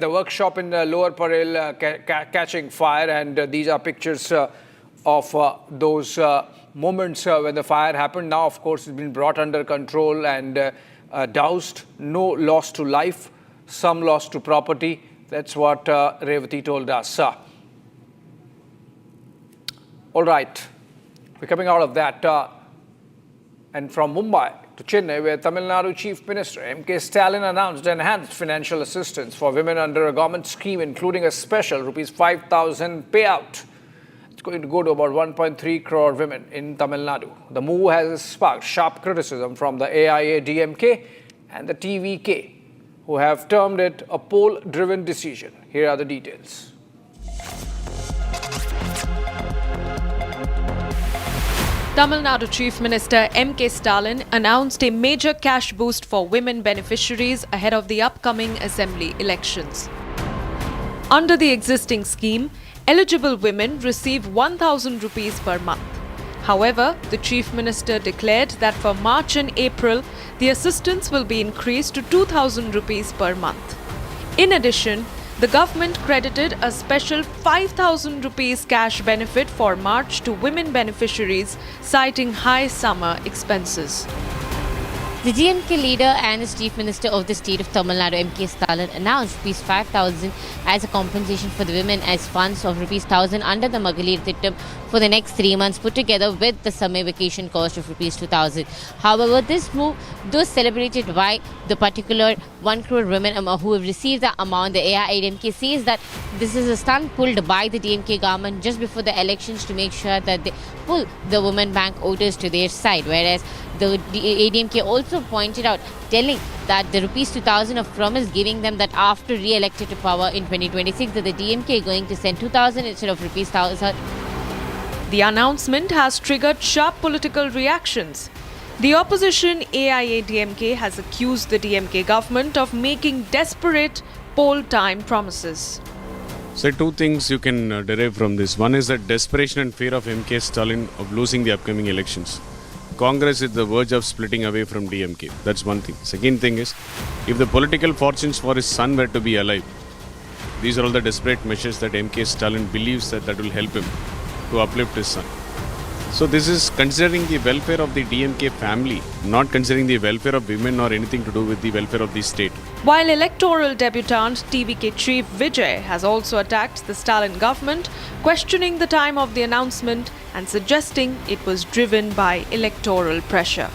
The workshop in Lower Parel catching fire, and these are pictures of those moments when the fire happened. Now, of course, it's been brought under control and doused. No loss to life, some loss to property. That's what Revati told us. All right, we're coming out of that. And from Mumbai to Chennai, where Tamil Nadu Chief Minister M.K. Stalin announced enhanced financial assistance for women under a government scheme, including a special Rs 5,000 payout. It's going to go to about 1.3 crore women in Tamil Nadu. The move has sparked sharp criticism from the AIA-DMK and the TVK, who have termed it a poll-driven decision. Here are the details. Tamil Nadu Chief Minister M.K. Stalin announced a major cash boost for women beneficiaries ahead of the upcoming assembly elections. Under the existing scheme, eligible women receive 1,000 rupees per month. However, the Chief Minister declared that for March and April, the assistance will be increased to 2,000 rupees per month. In addition, the government credited a special 5,000 rupees cash benefit for March to women beneficiaries, citing high summer expenses. The DMK leader and the Chief Minister of the state of Tamil Nadu, M.K. Stalin, announced Rs 5,000 as a compensation for the women as funds of Rs 1,000 under the Magalir Thittam for the next 3 months, put together with the summer vacation cost of Rs 2,000. However, this move, though celebrated by the particular 1 crore women who have received the amount, the AIA-DMK says that this is a stunt pulled by the DMK government just before the elections to make sure that they pull the women bank voters to their side, whereas the ADMK also pointed out, telling that the Rs 2,000 of promise giving them that after re-elected to power in 2026, that the DMK is going to send 2,000 instead of Rs 1,000. The announcement has triggered sharp political reactions. The opposition AIA-DMK has accused the DMK government of making desperate poll-time promises. So two things you can derive from this. One is that desperation and fear of M.K. Stalin of losing the upcoming elections. Congress is the verge of splitting away from DMK. That's one thing. Second thing is, if the political fortunes for his son were to be alive, these are all the desperate measures that M.K. Stalin believes that will help him to uplift his son. So this is considering the welfare of the DMK family, not considering the welfare of women or anything to do with the welfare of the state. While electoral debutant TVK Chief Vijay has also attacked the Stalin government, questioning the time of the announcement and suggesting it was driven by electoral pressure.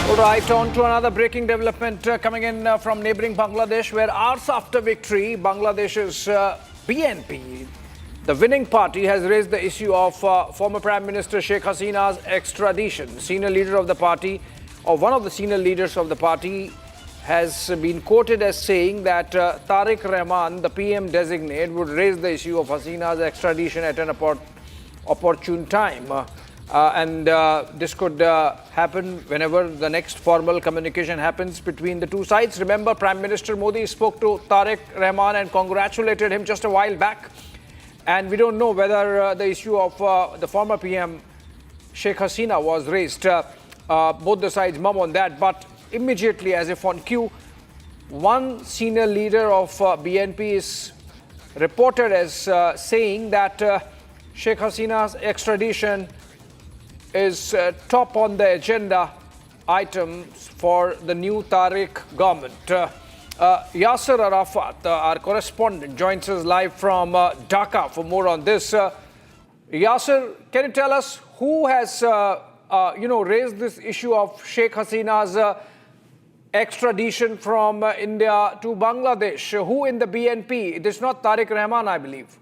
All right, on to another breaking development coming in from neighboring Bangladesh, where hours after victory, Bangladesh's BNP, the winning party, has raised the issue of former Prime Minister Sheikh Hasina's extradition. Senior leader of the party, or one of the senior leaders of the party, has been quoted as saying that Tariq Rahman, the PM designate, would raise the issue of Hasina's extradition at an opportune time. This could happen whenever the next formal communication happens between the two sides. Remember, Prime Minister Modi spoke to Tariq Rahman and congratulated him just a while back. And we don't know whether the issue of the former PM Sheikh Hasina was raised. Both the sides mum on that. But immediately, as if on cue, one senior leader of BNP is reported as saying that Sheikh Hasina's extradition is top on the agenda items for the new Tariq government. Yasser Arafat, our correspondent, joins us live from Dhaka for more on this. Yasser, can you tell us who has raised this issue of Sheikh Hasina's extradition from India to Bangladesh? Who in the BNP? It is not Tariq Rahman, I believe.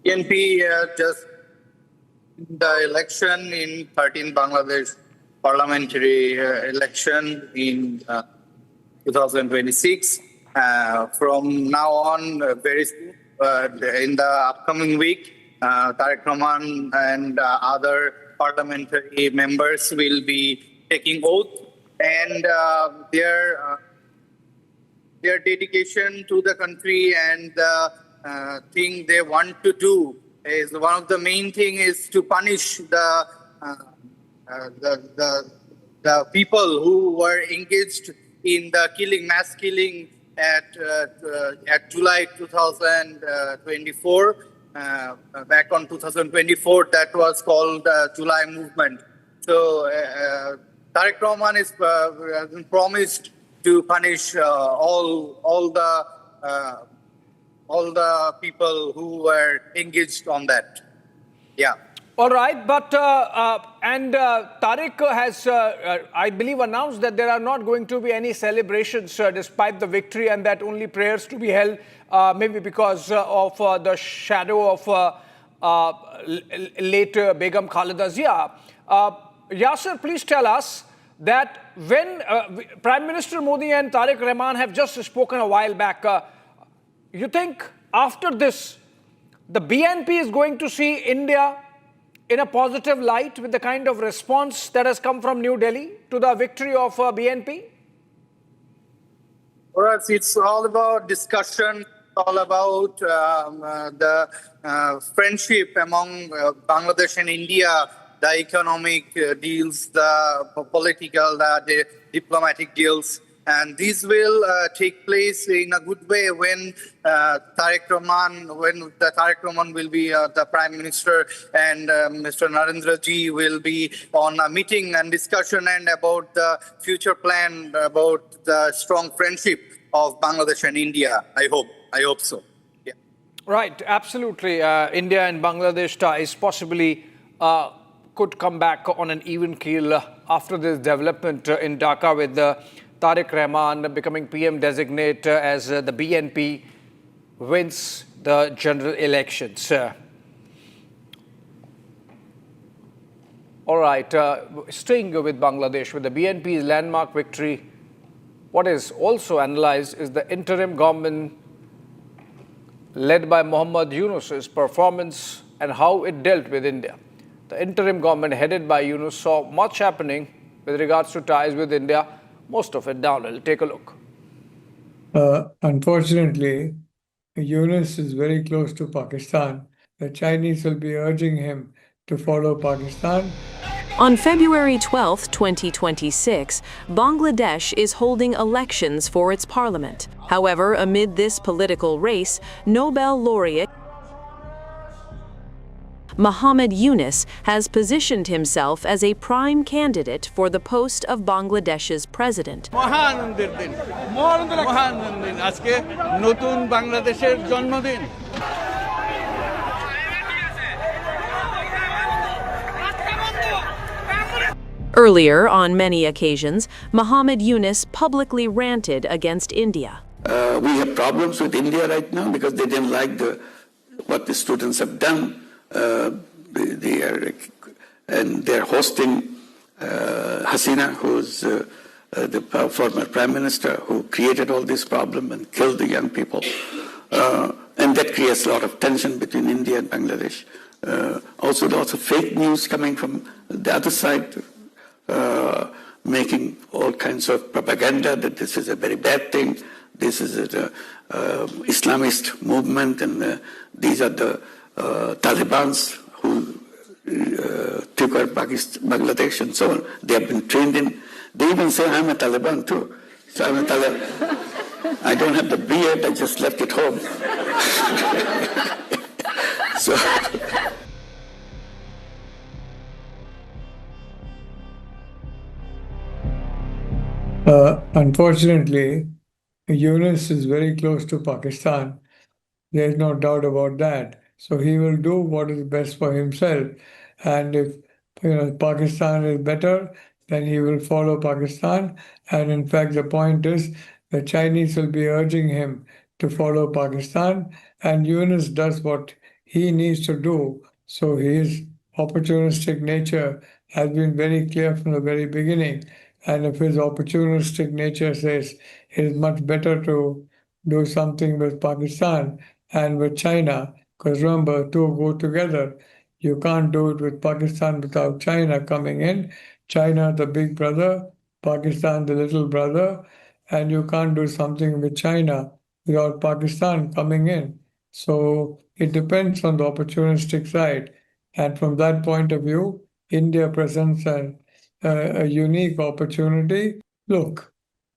BNP just the election in 13 Bangladesh parliamentary election in 2026. From now on, very soon, in the upcoming week, Tariq Rahman and other parliamentary members will be taking oath, and their dedication to the country and the thing they want to do is one of the main thing is to punish the the people who were engaged in the mass killing at July 2024. Back on 2024, that was called July Movement. So Tariq Rahman is promised to punish all the people who were engaged on that. Yeah. All right, but Tariq has, I believe, announced that there are not going to be any celebrations despite the victory, and that only prayers to be held, maybe because of the shadow of late Begum Khalida Zia. Yasser, please tell us that when Prime Minister Modi and Tariq Rahman have just spoken a while back, you think after this, the BNP is going to see India in a positive light with the kind of response that has come from New Delhi to the victory of BNP? For us, it's all about discussion, all about the friendship among Bangladesh and India, the economic deals, the political, the diplomatic deals. And these will take place in a good way when Tariq Rahman will be the Prime Minister, and Mr. Narendra Ji will be on a meeting and discussion and about the future plan, about the strong friendship of Bangladesh and India. I hope so. Yeah. Right, absolutely. India and Bangladesh ties possibly could come back on an even keel after this development in Dhaka with Tariq Rahman becoming PM designate as the BNP wins the general elections. All right, staying with Bangladesh, with the BNP's landmark victory, what is also analysed is the interim government led by Muhammad Yunus's performance and how it dealt with India. The interim government headed by Yunus saw much happening with regards to ties with India, most of it downhill. Take a look. Unfortunately, Yunus is very close to Pakistan. The Chinese will be urging him to follow Pakistan. On February 12, 2026, Bangladesh is holding elections for its parliament. However, amid this political race, Nobel laureate Muhammad Yunus has positioned himself as a prime candidate for the post of Bangladesh's president. Earlier, on many occasions, Muhammad Yunus publicly ranted against India. We have problems with India right now because they didn't like what the students have done. They're hosting Hasina, who's the former prime minister, who created all this problem and killed the young people. And that creates a lot of tension between India and Bangladesh. Also, lots of fake news coming from the other side, making all kinds of propaganda that this is a very bad thing. This is an Islamist movement, and these are the Talibans who took over Bangladesh and so on. They have been trained in. They even say I'm a Taliban too. So I'm a Taliban. I don't have the beard. I just left it home. So. Unfortunately, Yunus is very close to Pakistan. There's no doubt about that. So he will do what is best for himself. And if Pakistan is better, then he will follow Pakistan. And in fact, the point is the Chinese will be urging him to follow Pakistan. And Yunus does what he needs to do. So his opportunistic nature has been very clear from the very beginning. And if his opportunistic nature says it is much better to do something with Pakistan and with China, because remember, two go together. You can't do it with Pakistan without China coming in. China, the big brother, Pakistan, the little brother, and you can't do something with China without Pakistan coming in. So it depends on the opportunistic side. And from that point of view, India presents an a unique opportunity. Look,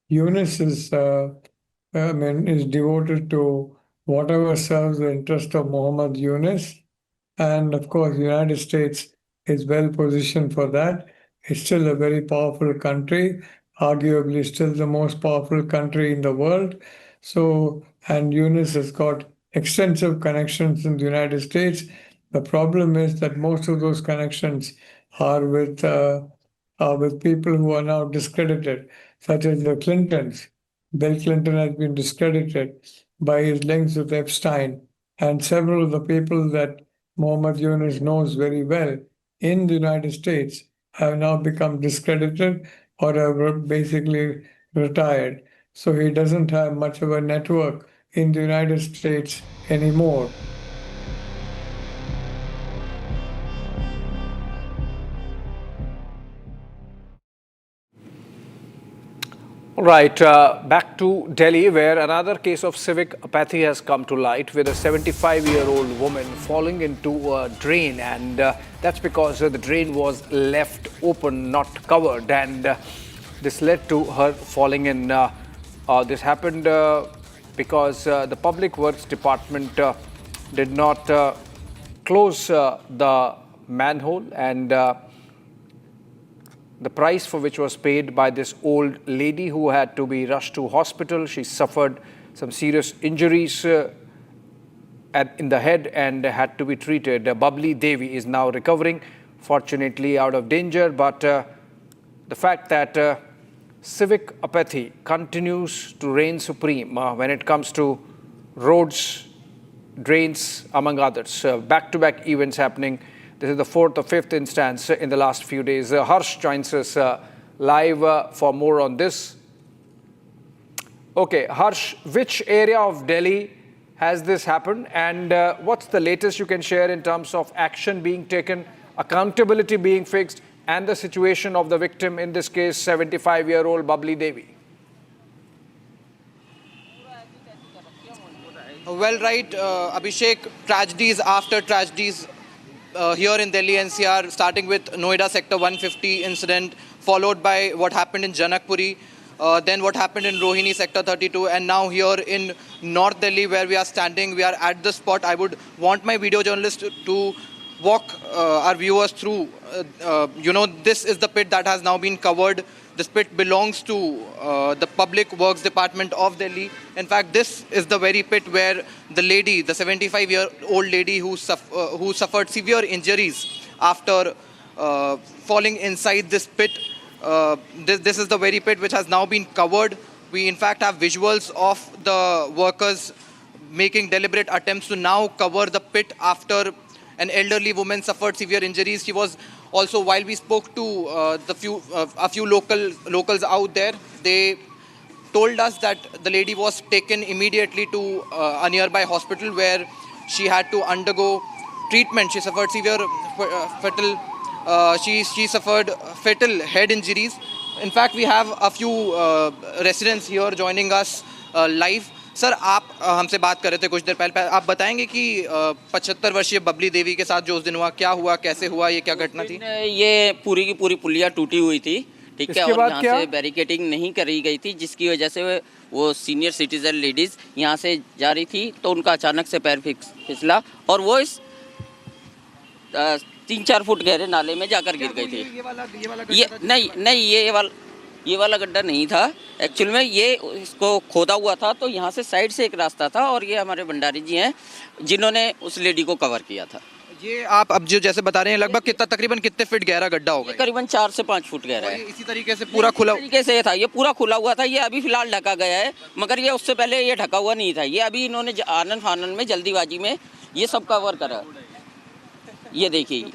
Yunus is devoted to whatever serves the interest of Muhammad Yunus. And of course, the United States is well positioned for that. It's still a very powerful country, arguably still the most powerful country in the world. So, and Yunus has got extensive connections in the United States. The problem is that most of those connections are with people who are now discredited, such as the Clintons. Bill Clinton has been discredited by his links with Epstein, and several of the people that Muhammad Yunus knows very well in the United States have now become discredited or have basically retired. So he doesn't have much of a network in the United States anymore. Right, back to Delhi, where another case of civic apathy has come to light with a 75-year-old woman falling into a drain, and that's because the drain was left open, not covered, and this led to her falling in. This happened because the Public Works Department did not close the manhole, and the price for which was paid by this old lady who had to be rushed to hospital. She suffered some serious injuries in the head and had to be treated. Babli Devi is now recovering, fortunately out of danger, but the fact that civic apathy continues to reign supreme when it comes to roads, drains, among others. Back-to-back events happening. This is the fourth or fifth instance in the last few days. Harsh joins us live for more on this. Okay, Harsh, which area of Delhi has this happened, and what's the latest you can share in terms of action being taken, accountability being fixed, and the situation of the victim, in this case 75-year-old Babli Devi? Well, right, Abhishek, tragedies after tragedies here in Delhi NCR, starting with Noida Sector 150 incident, followed by what happened in Janakpuri, then what happened in Rohini Sector 32, and now here in North Delhi where we are standing, we are at the spot. I would want my video journalist to walk our viewers through. This is the pit that has now been covered. This pit belongs to the Public Works Department of Delhi. In fact, this is the very pit where the lady, the 75-year-old lady who suffered severe injuries after falling inside this pit, this is the very pit which has now been covered. We in fact have visuals of the workers making deliberate attempts to now cover the pit after an elderly woman suffered severe injuries. She was also, while we spoke to a few locals out there, they told us that the lady was taken immediately to a nearby hospital where she had to undergo treatment. She suffered she suffered fatal head injuries. In fact, we have a few residents here joining us live. Sir, आप हमसे बात कर रहे थे कुछ देर पहले, आप बताएंगे कि 75 वर्षीय बबली देवी के साथ जो उस दिन हुआ, क्या हुआ, कैसे हुआ, ये क्या घटना थी? ये पूरी की पूरी पुलिया टूटी हुई थी, ठीक है, और यहाँ से बैरिकेडिंग नहीं करी गई थी, जिसकी वजह से वो सीनियर सिटीजन लेडीज यहाँ से जा रही थी तो उनका अचानक से पैर फिसला और वो इस 3-4 फुट गहरे नाले में जाकर गिर गई थी। ये वाला गड्ढा नहीं था, एक्चुअल में ये इसको खोदा हुआ था, तो यहाँ से साइड से एक रास्ता था और ये हमारे भंडारी जी हैं जिन्होंने उस लेडी को कवर किया था। ये आप अब जो जैसे बता रहे हैं, लगभग तकरीबन कितने फीट गहरा गड्ढा होगा? करीबन 4 से 5 फुट गहरा है। इसी तरीके से पूरा खुला तरीके से था, ये पूरा खुला हुआ था। ये अभी फिलहाल ढका गया है, मगर ये उससे पहले ये ढका हुआ नहीं था। ये अभी इन्होंने आनन फानन में जल्दीबाजी में ये सब कवर करा। ये देखिए,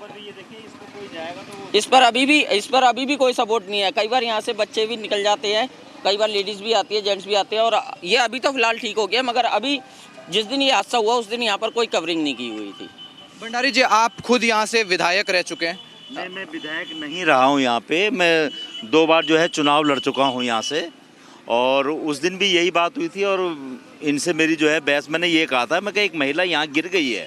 इस पर अभी भी कोई सपोर्ट नहीं है। कई बार यहाँ से बच्चे भी निकल जाते हैं, कई बार लेडीज भी आती है, जेंट्स भी आते हैं, और ये अभी तो फिलहाल ठीक हो गया, मगर अभी जिस दिन ये हादसा हुआ उस दिन यहाँ पर कोई कवरिंग नहीं की हुई थी। भंडारी जी, आप खुद यहाँ से विधायक रह चुके हैं? मैं विधायक नहीं रहा हूँ यहाँ पे, मैं 2 बार जो है चुनाव लड़ चुका हूँ यहाँ से, और उस दिन भी यही बात हुई थी और इनसे मेरी जो है बहस, मैंने ये कहा था, मैं कि एक महिला यहाँ गिर गई है,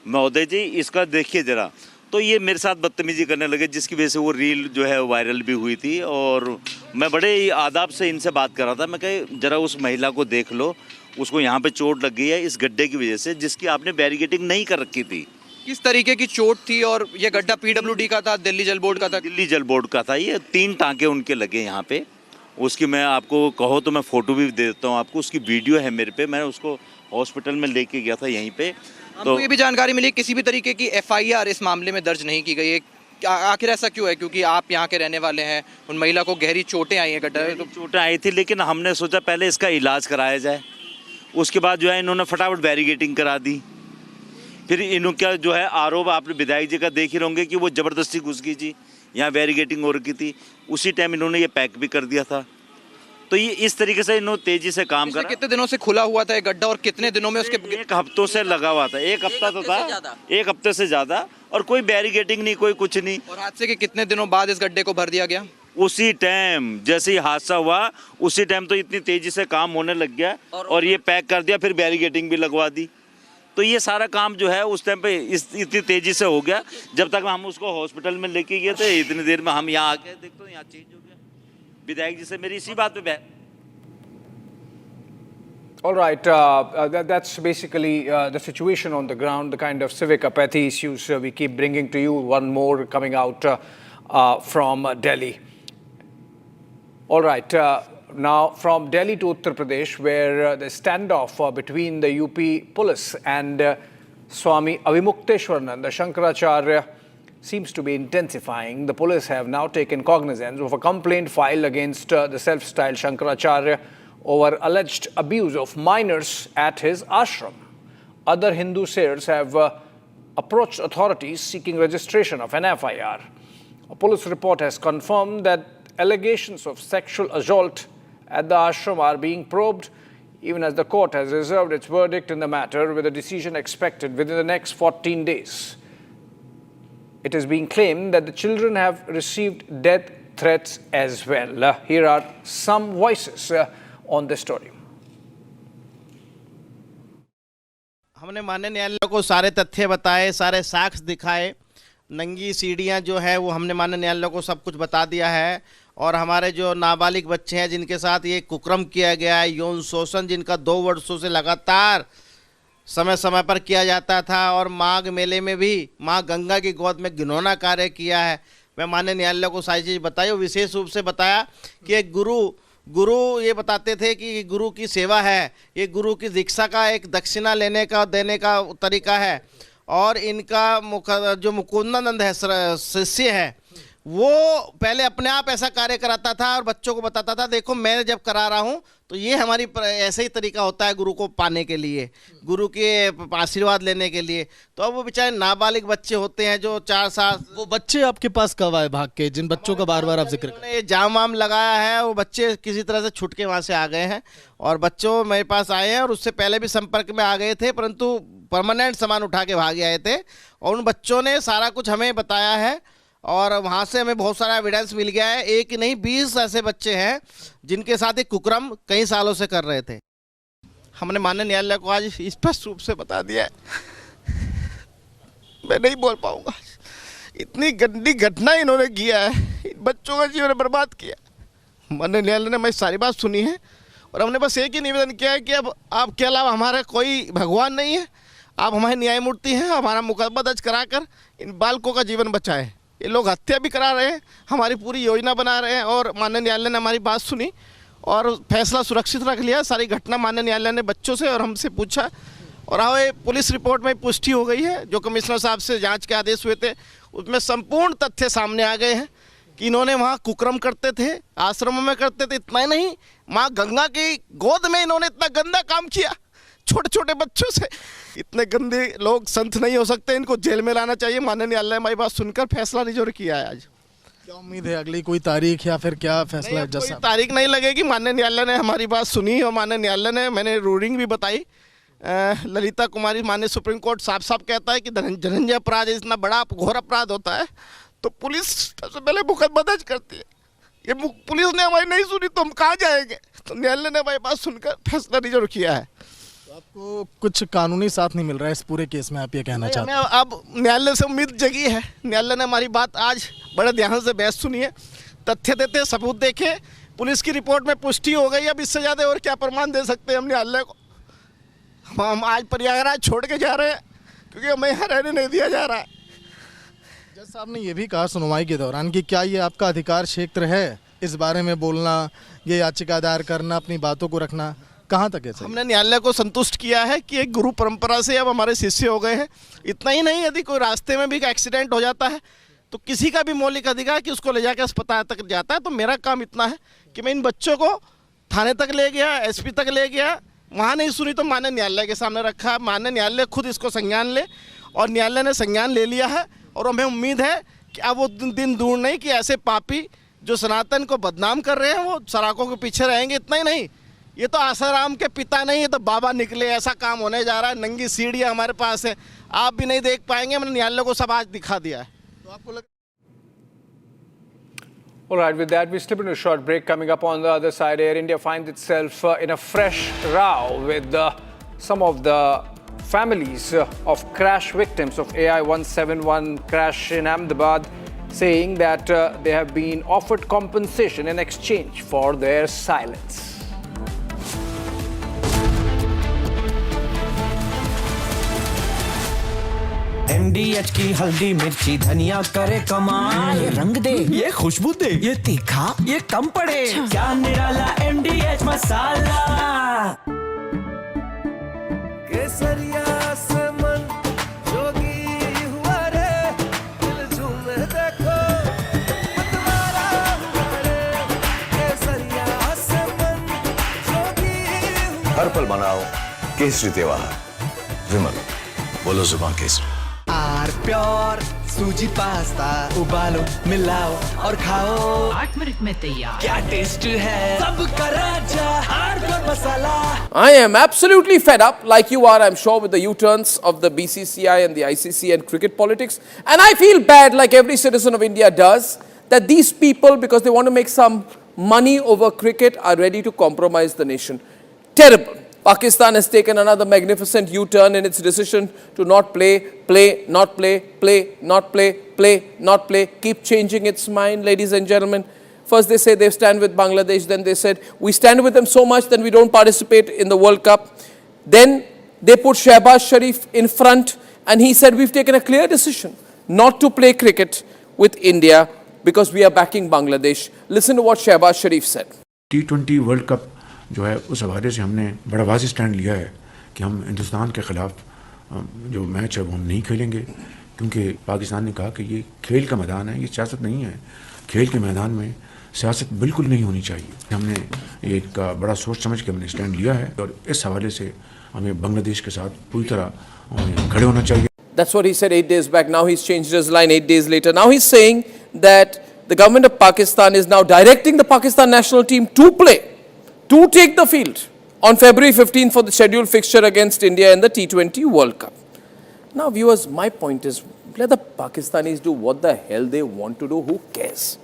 महोदय जी इसका देखिए ज़रा, तो ये मेरे साथ बदतमीजी करने लगे, जिसकी वजह से वो रील जो है वायरल भी हुई थी। और मैं बड़े ही आदाब से इनसे बात कर रहा था। मैं कहे जरा उस महिला को देख लो, उसको यहाँ पे चोट लग गई है इस गड्ढे की वजह से, जिसकी आपने बैरिकेडिंग नहीं कर रखी थी। किस तरीके की चोट थी और ये गड्ढा पीडब्ल्यूडी का था, दिल्ली जल बोर्ड का था? दिल्ली जल बोर्ड का था। ये 3 टाँके उनके लगे यहाँ पे। उसकी मैं आपको कहो तो मैं फ़ोटो भी दे देता हूँ आपको, उसकी वीडियो है मेरे पे। मैं उसको हॉस्पिटल में लेके गया था यहीं पे। तो ये भी जानकारी मिली किसी भी तरीके की एफआईआर इस मामले में दर्ज नहीं की गई है। आखिर ऐसा क्यों है? क्योंकि आप यहाँ के रहने वाले हैं, उन महिला को गहरी चोटें आई हैं, गड्ढा तो चोटें आई थी, लेकिन हमने सोचा पहले इसका इलाज कराया जाए। उसके बाद जो है इन्होंने फटाफट बैरिकेडिंग करा दी। फिर इनका जो है आरोप आपने विधायक जी का देख ही होंगे कि वो ज़बरदस्ती घुस गई जी, यहाँ बैरिकेडिंग हो रखी थी। उसी टाइम इन्होंने ये पैक भी कर दिया था। तो ये इस तरीके से इन्होंने तेजी से काम करा। कितने दिनों से खुला हुआ था ये गड्ढा और कितने दिनों में उसके? 1 हफ्तों से लगा हुआ था। 1 हफ्ता तो था, 1 हफ्ते से ज़्यादा। और कोई बैरिकेडिंग नहीं, कोई कुछ नहीं। और हादसे के कितने दिनों बाद इस गड्ढे को भर दिया गया? उसी टाइम जैसे ही हादसा हुआ उसी टाइम तो इतनी तेजी से काम होने लग गया और ये पैक कर दिया, फिर बैरिकेडिंग भी लगवा दी। तो ये सारा काम जो है उस टाइम पे इतनी तेजी से हो गया। जब तक हम उसको हॉस्पिटल में लेके गए थे, इतनी देर में हम यहाँ आ गए, देखते हो यहाँ चेंज हो गया। विधायक जी से मेरी इसी बात पे All right, that's basically the situation on the ground, the kind of civic apathy issues we keep bringing to you. One more coming out from Delhi. All right, now from Delhi to Uttar Pradesh, where the standoff between the UP police and Swami Avimukteshwarananda Shankaracharya seems to be intensifying. The police have now taken cognizance of a complaint filed against the self-styled Shankaracharya over alleged abuse of minors at his ashram. Other Hindu sayers have approached authorities seeking registration of an FIR. A police report has confirmed that allegations of sexual assault at the ashram are being probed, even as the court has reserved its verdict in the matter, with a decision expected within the next 14 days. It is being claimed that the children have received death threats as well. Here are some voices on this story. हमने माननीय न्यायालय को सारे तथ्य बताए, सारे साक्ष्य दिखाए। नंगी सीढ़ियां जो है वो हमने माननीय न्यायालय को सब कुछ बता दिया है। और हमारे जो नाबालिग बच्चे हैं जिनके साथ ये कुकर्म किया गया है, यौन शोषण जिनका 2 वर्षों से लगातार समय समय पर किया जाता था, और माघ मेले में भी माँ गंगा की गोद में घिनौना कार्य किया है। मैं माननीय न्यायालय को सारी चीज़ बताई और विशेष रूप से बताया कि एक गुरु ये बताते थे कि गुरु की सेवा है, ये गुरु की दीक्षा का एक दक्षिणा लेने का देने का तरीका है। और इनका जो मुकुंदानंद है शिष्य है, वो पहले अपने आप ऐसा कार्य कराता था और बच्चों को बताता था, देखो मैं जब करा रहा हूँ तो ये हमारी ऐसे ही तरीका होता है गुरु को पाने के लिए, गुरु के आशीर्वाद लेने के लिए। तो अब वो बेचारे नाबालिग बच्चे होते हैं जो 4 साल। वो बच्चे आपके पास कब आए भाग के, जिन बच्चों का बार बार आप जिक्र कर? ये जाम वाम लगाया है, वो बच्चे किसी तरह से छुट के वहाँ से आ गए हैं और बच्चों मेरे पास आए हैं। और उससे पहले भी संपर्क में आ गए थे, परंतु परमानेंट सामान उठा के भाग आए थे। और उन बच्चों ने सारा कुछ हमें बताया है और वहाँ से हमें बहुत सारा एविडेंस मिल गया है। एक ही नहीं 20 ऐसे बच्चे हैं जिनके साथ एक कुकर्म कई सालों से कर रहे थे। हमने माननीय न्यायालय को आज स्पष्ट रूप से बता दिया है। मैं नहीं बोल पाऊंगा, इतनी गंदी घटना इन्होंने किया है, इन बच्चों का जीवन बर्बाद किया। माननीय न्यायालय ने मेरी सारी बात सुनी है और हमने बस एक ही निवेदन किया है कि अब आपके अलावा हमारा कोई भगवान नहीं है, आप हमारे न्यायमूर्ति हैं, हमारा मुकदमा दर्ज कराकर इन बालकों का जीवन बचाएं। ये लोग हत्या भी करा रहे हैं, हमारी पूरी योजना बना रहे हैं। और माननीय न्यायालय ने हमारी बात सुनी और फैसला सुरक्षित रख लिया। सारी घटना माननीय न्यायालय ने बच्चों से और हमसे पूछा और हाँ, ये पुलिस रिपोर्ट में पुष्टि हो गई है। जो कमिश्नर साहब से जांच के आदेश हुए थे उसमें संपूर्ण तथ्य सामने आ गए हैं कि इन्होंने वहाँ कुकर्म करते थे, आश्रमों में करते थे। इतना ही नहीं, माँ गंगा की गोद में इन्होंने इतना गंदा काम किया छोटे छोटे बच्चों से। इतने गंदे लोग संत नहीं हो सकते, इनको जेल में लाना चाहिए। माननीय न्यायालय ने हमारी बात सुनकर फैसला रिजोर किया है। आज क्या उम्मीद है अगली कोई तारीख या फिर क्या फैसला है? कोई तारीख नहीं लगेगी। माननीय न्यायालय ने हमारी बात सुनी और माननीय न्यायालय ने, मैंने रूलिंग भी बताई, ललिता कुमारी माननीय सुप्रीम कोर्ट साफ साफ कहता है कि धनंजय अपराध इतना बड़ा घोर अपराध होता है तो पुलिस सबसे पहले मुकदमा दर्ज करती है। ये पुलिस ने हमारी नहीं सुनी तो हम कहाँ जाएंगे? तो न्यायालय ने हमारी बात सुनकर फैसला रिजोर किया है। आपको कुछ कानूनी साथ नहीं मिल रहा है इस पूरे केस में, आप ये कहना चाहते हैं? हमें अब न्यायालय से उम्मीद जगी है। न्यायालय ने हमारी बात आज बड़े ध्यान से बहस सुनी है, तथ्य देते, सबूत देखे, पुलिस की रिपोर्ट में पुष्टि हो गई। अब इससे ज़्यादा और क्या प्रमाण दे सकते हैं हम न्यायालय को? हम आज प्रयागराज छोड़ के जा रहे हैं क्योंकि हमें यहाँ रहने नहीं दिया जा रहा है। जज साहब ने ये भी कहा सुनवाई के दौरान कि क्या ये आपका अधिकार क्षेत्र है इस बारे में बोलना, ये याचिका दायर करना, अपनी बातों को रखना, कहाँ तक है? हमने न्यायालय को संतुष्ट किया है कि एक गुरु परंपरा से अब हमारे शिष्य हो गए हैं। इतना ही नहीं, यदि कोई रास्ते में भी एक्सीडेंट हो जाता है तो किसी का भी मौलिक अधिकार कि उसको ले जाकर अस्पताल तक जाता है। तो मेरा काम इतना है कि मैं इन बच्चों को थाने तक ले गया, एसपी तक ले गया, वहाँ नहीं सुनी तो माननीय न्यायालय के सामने रखा। माननीय न्यायालय खुद इसको संज्ञान ले, और न्यायालय ने संज्ञान ले लिया है। और हमें उम्मीद है कि अब वो दिन दूर नहीं कि ऐसे पापी जो सनातन को बदनाम कर रहे हैं वो सराखों के पीछे रहेंगे। इतना ही नहीं, ये तो आसाराम के पिता नहीं, ये तो बाबा निकले, ऐसा काम होने जा रहा है। नंगी सीढ़ियाँ हमारे पास है, आप भी नहीं देख पाएंगे। हमने न्यायालय को सब आज दिखा दिया है। तो आपको All right, with that, we slip into a short break. Coming up on the other side, Air India finds itself in a fresh row with some of the families of crash victims of AI-171 crash in Ahmedabad, saying that they have been offered compensation in exchange for their silence. MDH की हल्दी मिर्ची धनिया करे कमाल, ये रंग दे, ये खुशबू दे, ये तीखा, ये कम पड़े, क्या निराला MDH मसाला। केसरिया से मन जोगी हुआ रे, दिल झूमे देखो मतवारा हुआ रे, केसरिया से मन जोगी हुआ। हर पल मनाओ केसरी त्योहार, विमल बोलो जुबान केसरी। आर प्योर सूजी पास्ता उबालो, मिलाओ और खाओ, 8 मिनट में तैयार। क्या टेस्ट है सबका राजा R pure masala. I am absolutely fed up, like you are, I'm sure, with the U-turns of the BCCI and the ICC and cricket politics. And I feel bad, like every citizen of India does, that these people, because they want to make some money over cricket, are ready to compromise the nation. Terrible. Pakistan has taken another magnificent U-turn in its decision to not play, not play, not play, not play, keep changing its mind, ladies and gentlemen. First they say they stand with Bangladesh, then they said we stand with them so much that we don't participate in the World Cup. Then they put Shehbaz Sharif in front and he said we've taken a clear decision not to play cricket with India because we are backing Bangladesh. Listen to what Shehbaz Sharif said. T20 world cup जो है उस हवाले से हमने बड़ा वाज़ेह stand लिया है कि हम हिंदुस्तान के ख़िलाफ़ जो मैच है वो हम नहीं खेलेंगे, क्योंकि पाकिस्तान ने कहा कि ये खेल का मैदान है, ये सियासत नहीं है। खेल के मैदान में सियासत बिल्कुल नहीं होनी चाहिए। हमने एक बड़ा सोच समझ के हमने स्टैंड लिया है और इस हवाले से हमें बांग्लादेश के साथ पूरी तरह खड़े होना चाहिए। That's what he said 8 days back. Now he's changed his line 8 days later. Now he's saying that the government of Pakistan is now directing the Pakistan national team to play, to take the field on February 15 for the scheduled fixture against India in the T20 World Cup. Now viewers, my point is, let the Pakistanis do what the hell they want to do, who cares?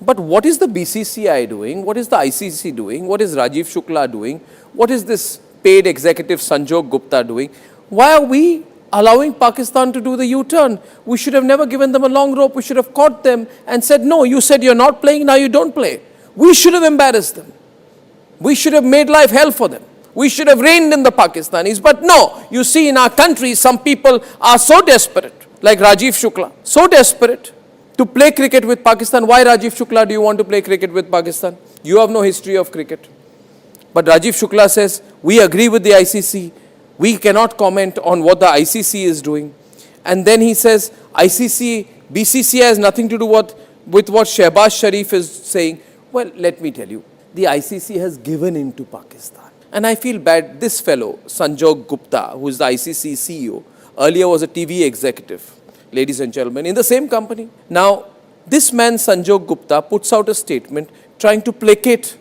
But what is the BCCI doing? What is the ICC doing? What is Rajiv Shukla doing? What is this paid executive Sanjog Gupta doing? Why are we allowing Pakistan to do the U-turn? We should have never given them a long rope. We should have caught them and said, no, you said you're not playing, now you don't play. We should have embarrassed them. We should have made life hell for them. We should have reined in the Pakistanis. But no, you see in our country, some people are so desperate, like Rajiv Shukla, so desperate to play cricket with Pakistan. Why, Rajiv Shukla, do you want to play cricket with Pakistan? You have no history of cricket. But Rajiv Shukla says, we agree with the ICC. We cannot comment on what the ICC is doing. And then he says, ICC, BCCI has nothing to do with what Shehbaz Sharif is saying. Well, let me tell you, the ICC has given in to Pakistan. And I feel bad, this fellow, Sanjog Gupta, who is the ICC CEO, earlier was a TV executive, ladies and gentlemen, in the same company. Now, this man, Sanjog Gupta, puts out a statement trying to placate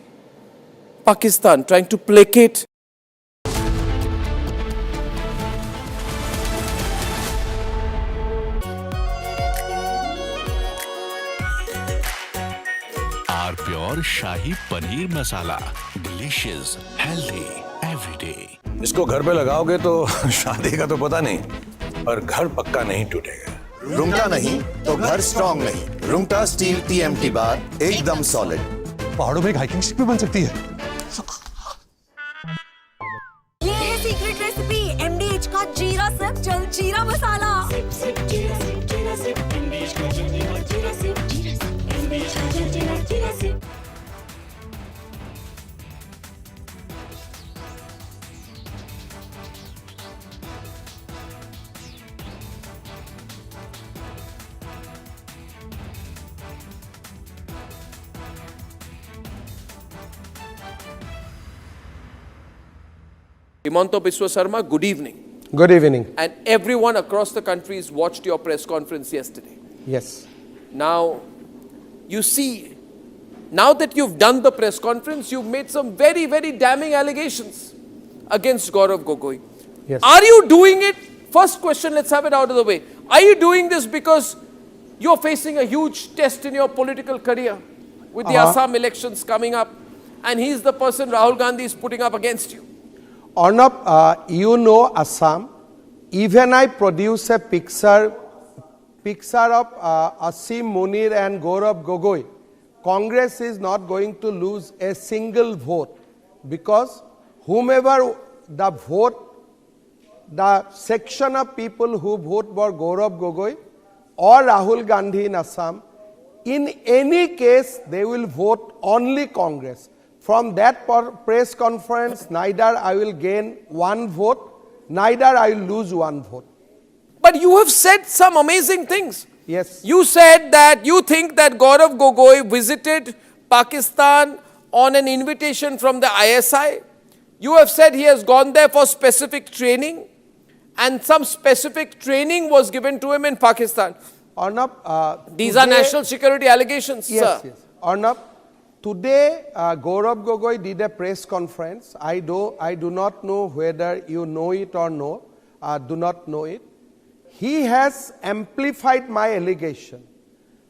Pakistan, trying to placate R pure shahi paneer masala, delicious, healthy. every day. इसको घर पे लगाओगे तो शादी का तो पता नहीं, पर घर पक्का नहीं टूटेगा। रूंगटा नहीं तो घर स्ट्रॉन्ग नहीं। रूंगटा स्टील TMT बार एकदम सॉलिड। पहाड़ों में एक हाइकिंग स्टिक भी बन सकती है। ये है सीक्रेट रेसिपी MDH का जीरा सिप जल जीरा मसाला। Himanta Biswa Sarma, good evening. Good evening. And everyone across the country's watched your press conference yesterday. Yes. Now, you see, now that you've done the press conference, you've made some very, very damning allegations against Gaurav Gogoi. Yes. Are you doing it? First question, let's have it out of the way. Are you doing this because you're facing a huge test in your political career with the Assam elections coming up, and he's the person Rahul Gandhi is putting up against you? Arnab, you know Assam. Even I produce a picture of Asim Munir and Gaurav Gogoi. Congress is not going to lose a single vote because whomever the vote, the section of people who vote for Gaurav Gogoi or Rahul Gandhi in Assam, in any case they will vote only Congress. From that press conference, neither I will gain one vote, neither I will lose one vote. But you have said some amazing things. Yes. You said that you think that Gaurav Gogoi visited Pakistan on an invitation from the ISI. You have said he has gone there for specific training, and some specific training was given to him in Pakistan. Arnab, these are national security allegations, yes, sir. Yes. Arnab, today Gaurav Gogoi did a press conference. I do not know whether you know it or no, do not know it. He has amplified my allegation.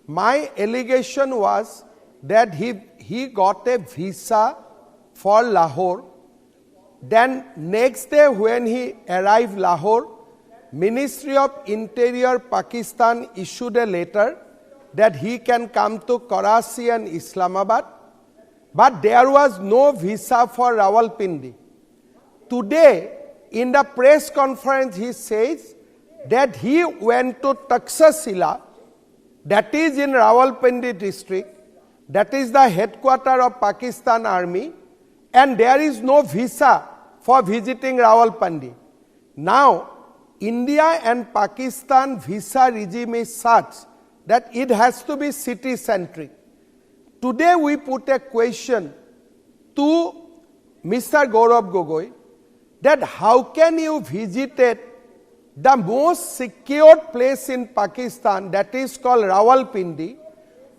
My allegation was that he got a visa for Lahore. Then next day when he arrived Lahore, Ministry of Interior Pakistan issued a letter that he can come to Karachi and Islamabad, but there was no visa for Rawalpindi. Today, in the press conference, he says that he went to Taxila, that is in Rawalpindi district, that is the headquarters of Pakistan Army, and there is no visa for visiting Rawalpindi. Now, India and Pakistan visa regime is such that it has to be city-centric. Today we put a question to Mr. Gaurav Gogoi that how can you visit the most secured place in Pakistan, that is called Rawalpindi,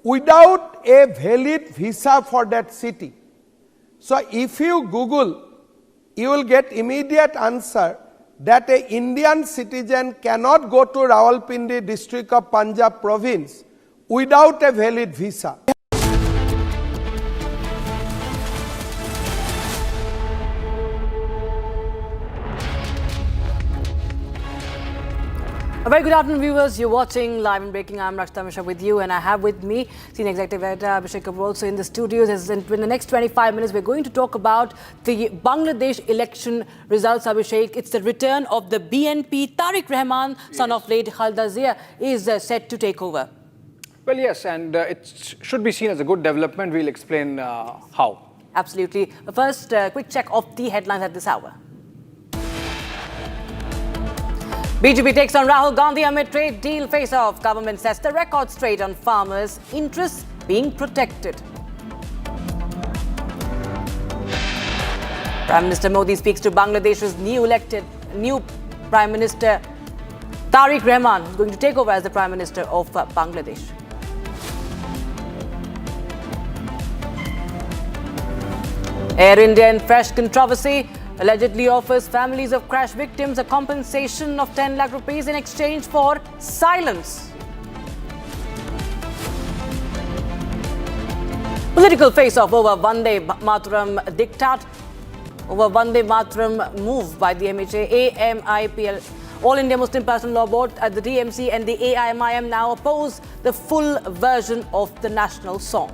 without a valid visa for that city. So if you Google, you will get immediate answer that an Indian citizen cannot go to Rawalpindi district of Punjab province without a valid visa. A very good afternoon, viewers. You're watching Live and Breaking. I'm Rakshita Mishra with you, and I have with me Senior Executive Editor Abhishek Kapoor also in the studios. In the next 25 minutes, we're going to talk about the Bangladesh election results, Abhishek. It's the return of the BNP. Tariq Rahman, son of late Khalda Zia, is set to take over. Well, yes, and it should be seen as a good development. We'll explain how. Absolutely. First, quick check of the headlines at this hour. BJP takes on Rahul Gandhi amid trade deal face-off. Government sets the record straight on farmers' interests being protected. Prime Minister Modi speaks to Bangladesh's new Prime Minister Tariq Rahman, who's going to take over as the Prime Minister of Bangladesh. Air India in fresh controversy. Allegedly offers families of crash victims a compensation of 10 lakh rupees in exchange for silence. Political face-off over Vande Mataram diktat. over Vande Mataram move by the MHA, AMIPL, All India Muslim Personal Law Board at the DMC and the AIMIM now oppose the full version of the national song.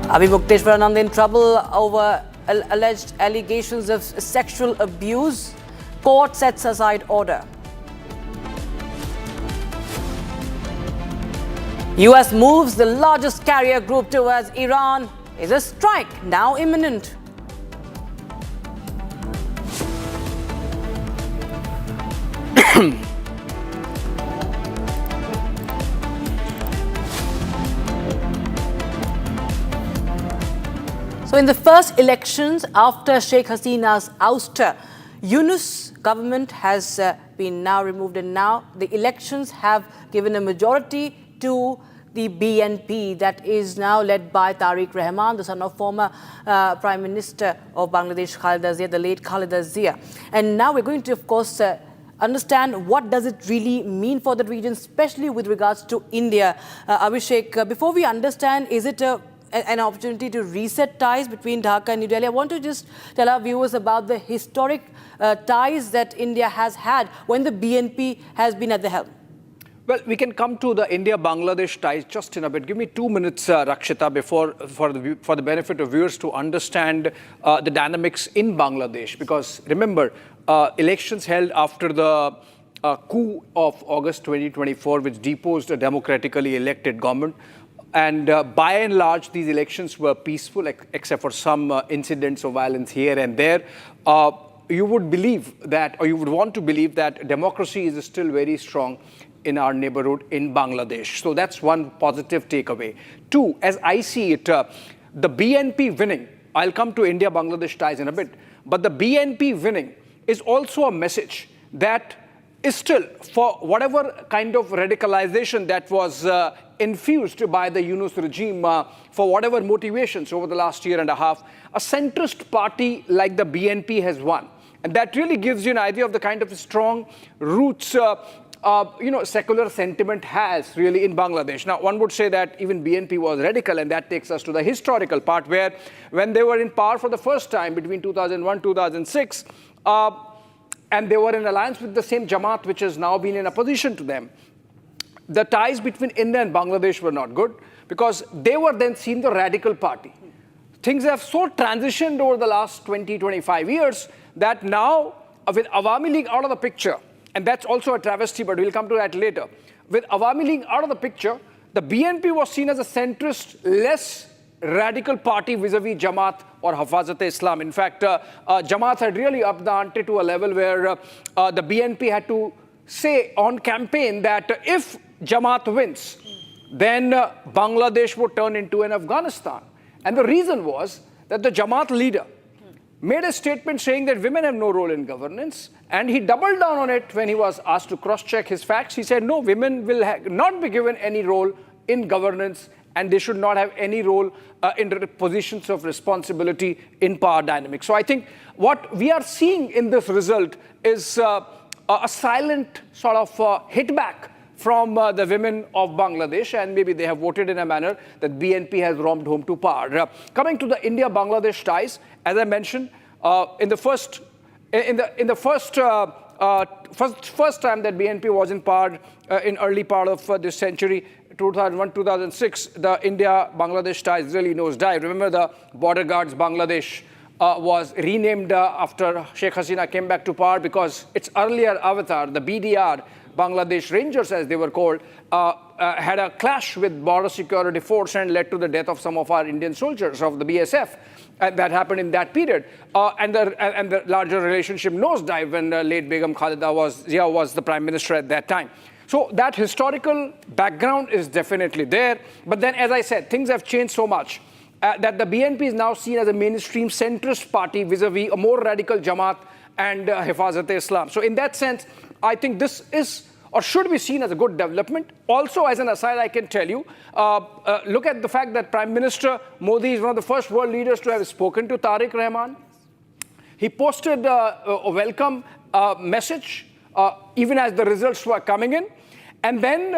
Abhi Mukteshwaranand in trouble over alleged allegations of sexual abuse. Court sets aside order. US moves the largest carrier group towards Iran. Is a strike now imminent? So in the first elections after Sheikh Hasina's ouster, Yunus government has been now removed, and now the elections have given a majority to the BNP that is now led by Tariq Rahman, the son of former Prime Minister of Bangladesh, Khaleda Zia, the late Khaleda Zia. And now we're going to, of course, understand what does it really mean for the region, especially with regards to India. Abhishek, before we understand, is it an opportunity to reset ties between Dhaka and New Delhi? I want to just tell our viewers about the historic ties that India has had when the BNP has been at the helm. Well, we can come to the India-Bangladesh ties just in a bit. Give me 2 minutes, Rakshita, for the benefit of viewers to understand the dynamics in Bangladesh. Because remember, elections held after the coup of August 2024, which deposed a democratically elected government. And by and large, these elections were peaceful, except for some incidents of violence here and there. You would believe that, or you would want to believe that democracy is still very strong in our neighborhood in Bangladesh. So that's one positive takeaway. Two, as I see it, the BNP winning, I'll come to India-Bangladesh ties in a bit, but the BNP winning is also a message that is still, for whatever kind of radicalization that was infused by the Yunus regime, for whatever motivations over the last year and a half, a centrist party like the BNP has won. And that really gives you an idea of the kind of strong roots secular sentiment has really in Bangladesh. Now, one would say that even BNP was radical, and that takes us to the historical part where when they were in power for the first time between 2001, 2006, and they were in alliance with the same Jamaat, which has now been in opposition to them. The ties between India and Bangladesh were not good because they were then seen the radical party. Things have so transitioned over the last 20, 25 years that now with Awami League out of the picture, and that's also a travesty, but we'll come to that later. With Awami League out of the picture, the BNP was seen as a centrist, less radical party vis-a-vis Jamaat or Hafazat-e-Islam. In fact, Jamaat had really upped the ante to a level where the BNP had to say on campaign that if Jamaat wins, then Bangladesh would turn into an Afghanistan. And the reason was that the Jamaat leader made a statement saying that women have no role in governance, and he doubled down on it when he was asked to cross-check his facts. He said, no, women will not be given any role in governance, and they should not have any role in positions of responsibility in power dynamics. So I think what we are seeing in this result is a silent sort of hit back from the women of Bangladesh, and maybe they have voted in a manner that BNP has roamed home to power. Coming to the India-Bangladesh ties, as I mentioned, in the first time that BNP was in power in early part of this century, 2001, 2006, the India-Bangladesh ties really nosedive. Remember, the border guards Bangladesh was renamed after Sheikh Hasina came back to power because its earlier avatar, the BDR, Bangladesh Rangers as they were called, had a clash with border security force and led to the death of some of our Indian soldiers of the BSF. And that happened in that period. And the larger relationship nosedive when late Begum Khaleda Zia was the prime minister at that time. So that historical background is definitely there. But then, as I said, things have changed so much that the BNP is now seen as a mainstream centrist party vis-a-vis a more radical Jamaat and Hifazat-e-Islam. So in that sense, I think this is or should be seen as a good development. Also, as an aside, I can tell you, look at the fact that Prime Minister Modi is one of the first world leaders to have spoken to Tariq Rahman. He posted a welcome message, even as the results were coming in. And then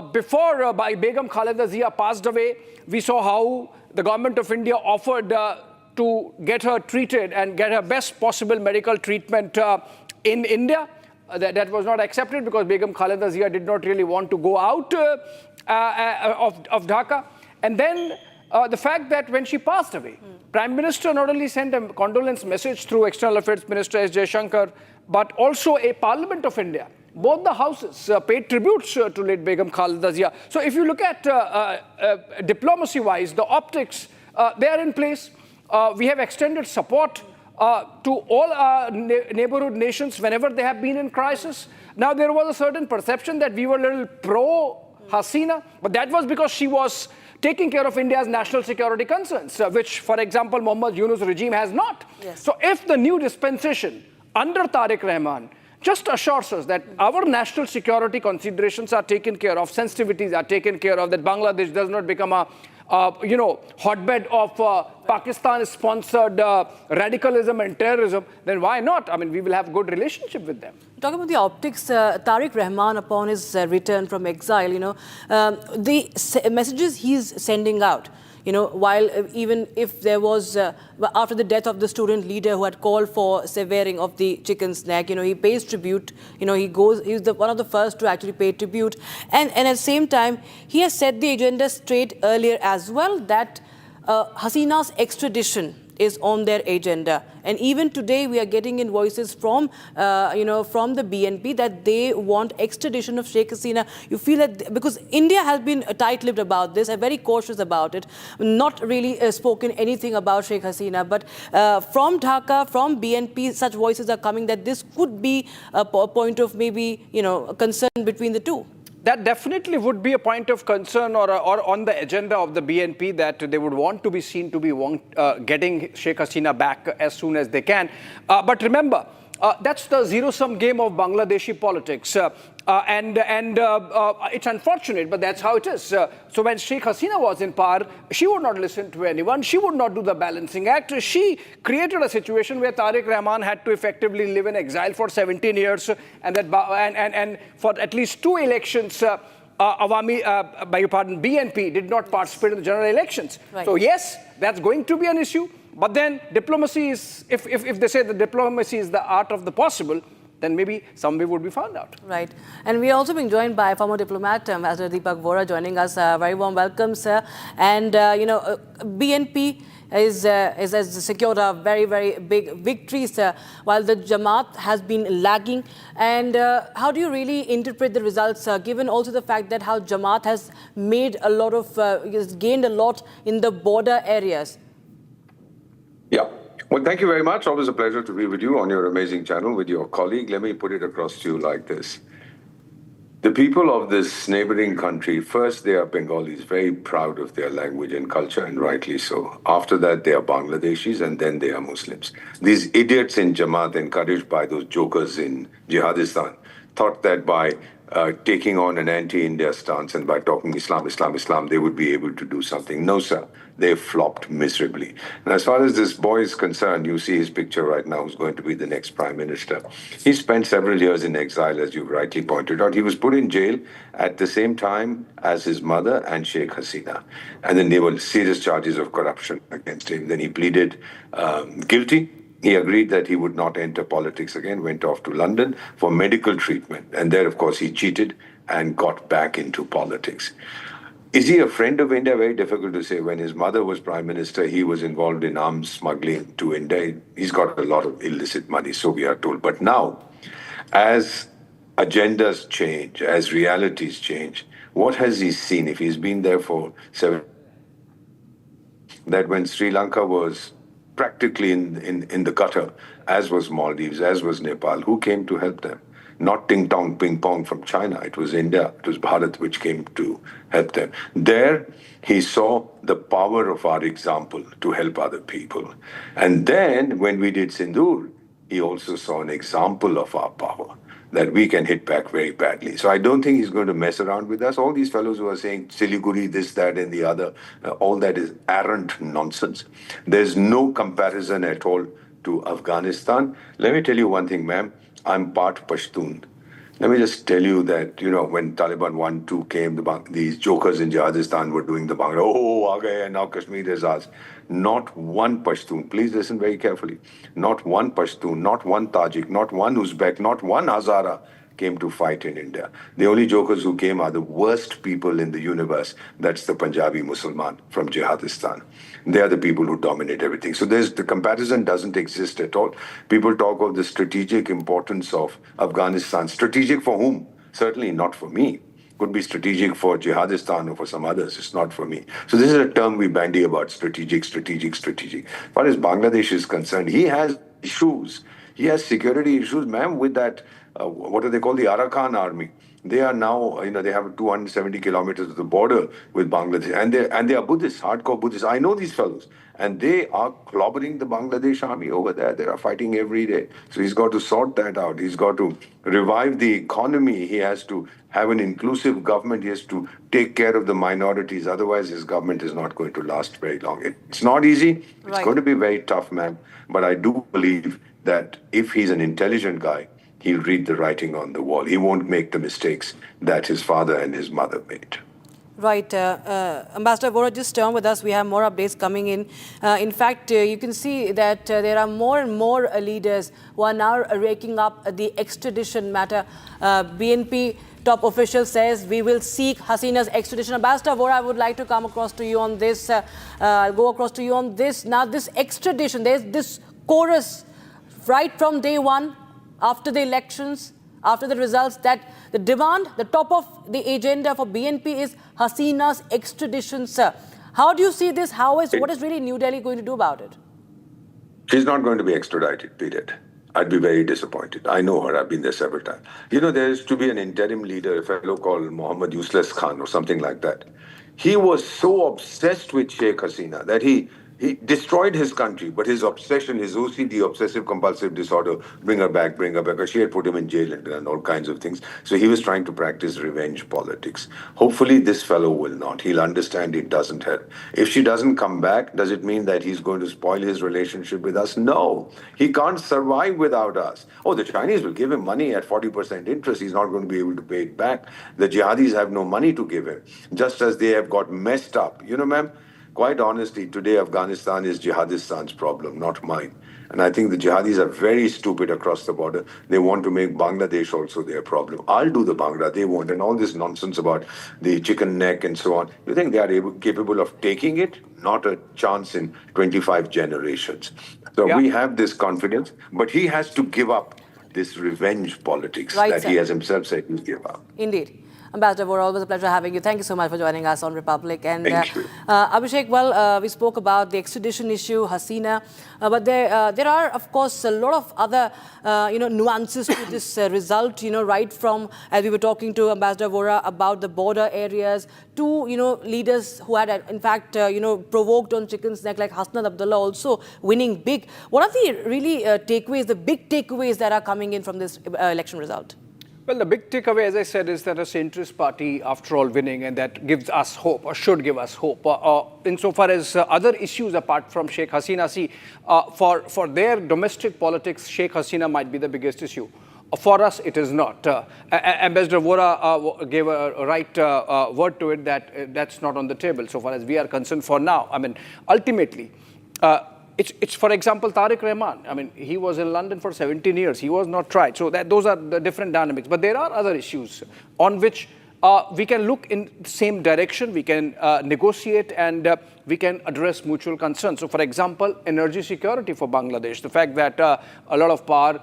before Begum Khaleda Zia passed away, we saw how the government of India offered to get her treated and get her best possible medical treatment in India. That was not accepted because Begum Khaleda Zia did not really want to go out of Dhaka. And then the fact that when she passed away, Prime Minister not only sent a condolence message through External Affairs Minister S. Jaishankar, but also a Parliament of India. Both the houses paid tributes to late Begum Khaleda Zia. So if you look at diplomacy-wise, the optics, they are in place. We have extended support to all our neighborhood nations whenever they have been in crisis. Now, there was a certain perception that we were a little pro-Hasina, but that was because she was taking care of India's national security concerns, which, for example, Mohammad Yunus regime has not. Yes. So if the new dispensation under Tariq Rahman just assures us that our national security considerations are taken care of, sensitivities are taken care of, that Bangladesh does not become a hotbed of Pakistan-sponsored radicalism and terrorism, then why not? I mean, we will have a good relationship with them. Talking about the optics, Tariq Rahman, upon his return from exile, the messages he's sending out, while even if there was, after the death of the student leader who had called for severing of the chicken's neck, he pays tribute, he's one of the first to actually pay tribute. And at the same time, he has set the agenda straight earlier as well that Hasina's extradition is on their agenda. And even today, we are getting in voices from, from the BNP that they want extradition of Sheikh Hasina. You feel that because India has been tight-lipped about this and very cautious about it, not really spoken anything about Sheikh Hasina. But from Dhaka, from BNP, such voices are coming that this could be a point of maybe, a concern between the two. That definitely would be a point of concern or on the agenda of the BNP, that they would want to be seen to be getting Sheikh Hasina back as soon as they can. But remember, that's the zero-sum game of Bangladeshi politics. And it's unfortunate, but that's how it is. So when Sheikh Hasina was in power, she would not listen to anyone. She would not do the balancing act. She created a situation where Tariq Rahman had to effectively live in exile for 17 years, and for at least 2 elections, BNP did not participate in the general elections. Right. So yes, that's going to be an issue. But then diplomacy is, if they say that diplomacy is the art of the possible, then maybe some way would be found out. Right. And we are also being joined by former diplomat, Ambassador Deepak Vora, joining us. Very warm welcome, sir. And, BNP has secured a very, very big victory, sir, while the Jamaat has been lagging. And how do you really interpret the results, given also the fact that how Jamaat has made a lot of, has gained a lot in the border areas? Yeah. Well, thank you very much. Always a pleasure to be with you on your amazing channel with your colleague. Let me put it across to you like this. The people of this neighboring country, first, they are Bengalis, very proud of their language and culture, and rightly so. After that, they are Bangladeshis, and then they are Muslims. These idiots in Jamaat, encouraged by those jokers in Jihadistan, thought that by taking on an anti-India stance and by talking Islam, Islam, Islam, they would be able to do something. No, sir. They flopped miserably. And as far as this boy is concerned, you see his picture right now, who's going to be the next prime minister. He spent several years in exile, as you rightly pointed out. He was put in jail at the same time as his mother and Sheikh Hasina. And then there were serious charges of corruption against him. Then he pleaded guilty. He agreed that he would not enter politics again, went off to London for medical treatment. And there, of course, he cheated and got back into politics. Is he a friend of India? Very difficult to say. When his mother was prime minister, he was involved in arms smuggling to India. He's got a lot of illicit money, so we are told. But now, as agendas change, as realities change, what has he seen? If he's been there for 7 years, that when Sri Lanka was practically in the gutter, as was Maldives, as was Nepal, who came to help them? Not ting tong ping pong from China. It was India, it was Bharat which came to help them. There, he saw the power of our example to help other people. And then, when we did Sindoor, he also saw an example of our power, that we can hit back very badly. So I don't think he's going to mess around with us. All these fellows who are saying Siliguri, this, that, and the other, all that is arrant nonsense. There's no comparison at all to Afghanistan. Let me tell you one thing, ma'am. I'm part Pashtun. Let me just tell you that, when Taliban 1-2 came, these jokers in Jihadistan were doing the Bangla, aa gaye, and now Kashmir is ours. Not one Pashtun, please listen very carefully, not one Pashtun, not one Tajik, not one Uzbek, not one Hazara came to fight in India. The only jokers who came are the worst people in the universe. That's the Punjabi Musliman from Jihadistan. They are the people who dominate everything. So the comparison doesn't exist at all. People talk of the strategic importance of Afghanistan. Strategic for whom? Certainly not for me. Could be strategic for Jihadistan or for some others. It's not for me. So this is a term we bandy about, strategic. As far as Bangladesh is concerned, he has issues. He has security issues, ma'am, with that, what do they call, the Arakan army. They are now, they have 270 kilometers of the border with Bangladesh. And they are Buddhists, hardcore Buddhists. I know these fellows. And they are clobbering the Bangladesh army over there. They are fighting every day. So he's got to sort that out. He's got to revive the economy. He has to have an inclusive government. He has to take care of the minorities. Otherwise, his government is not going to last very long. It's not easy. It's going to be very tough, ma'am. But I do believe that if he's an intelligent guy, he'll read the writing on the wall. He won't make the mistakes that his father and his mother made. Right. Ambassador Vora, just turn with us. We have more updates coming in. In fact, you can see that there are more and more leaders who are now raking up the extradition matter. BNP top official says we will seek Hasina's extradition. Ambassador Vora, I would like to come across to you on this. I'll go across to you on this. Now, this extradition, there's this chorus right from day one, after the elections, after the results, that the demand, the top of the agenda for BNP is Hasina's extradition, sir. How do you see this? What is really New Delhi going to do about it? She's not going to be extradited, period. I'd be very disappointed. I know her. I've been there several times. There used to be an interim leader, a fellow called Mohammed Useless Khan or something like that. He was so obsessed with Sheikh Hasina that he destroyed his country, but his obsession, his OCD, obsessive compulsive disorder, bring her back. She had put him in jail and all kinds of things. So he was trying to practice revenge politics. Hopefully this fellow will not. He'll understand it doesn't help. If she doesn't come back, does it mean that he's going to spoil his relationship with us? No. He can't survive without us. Oh, the Chinese will give him money at 40% interest. He's not going to be able to pay it back. The jihadis have no money to give him, just as they have got messed up. Ma'am, quite honestly, today Afghanistan is Jihadistan's problem, not mine. And I think the jihadis are very stupid across the border. They want to make Bangladesh also their problem. I'll do the Bangla, they won't. And all this nonsense about the chicken neck and so on. You think they are capable of taking it? Not a chance in 25 generations. So we have this confidence, but he has to give up this revenge politics that he has himself said he'll give up. Indeed. Ambassador Vora, always a pleasure having you. Thank you so much for joining us on Republic. And Thank you. Abhishek, we spoke about the extradition issue, Hasina, but there are, of course, a lot of other, nuances to this result. Right from, as we were talking to Ambassador Vora about the border areas, to leaders who had, in fact, provoked on chicken's neck, like Hasnat Abdullah, also winning big. What are the really takeaways, the big takeaways that are coming in from this election result? Well, the big takeaway, as I said, is that a centrist party, after all, winning, and that gives us hope, or should give us hope. Insofar as other issues apart from Sheikh Hasina, for their domestic politics, Sheikh Hasina might be the biggest issue. For us, it is not. Ambassador Vora gave a right word to it that that's not on the table, so far as we are concerned for now. I mean, ultimately, it's for example, Tariq Rahman. I mean, he was in London for 17 years. He was not tried. So those are the different dynamics. But there are other issues on which we can look in the same direction. We can negotiate and we can address mutual concerns. So, for example, energy security for Bangladesh. The fact that a lot of power,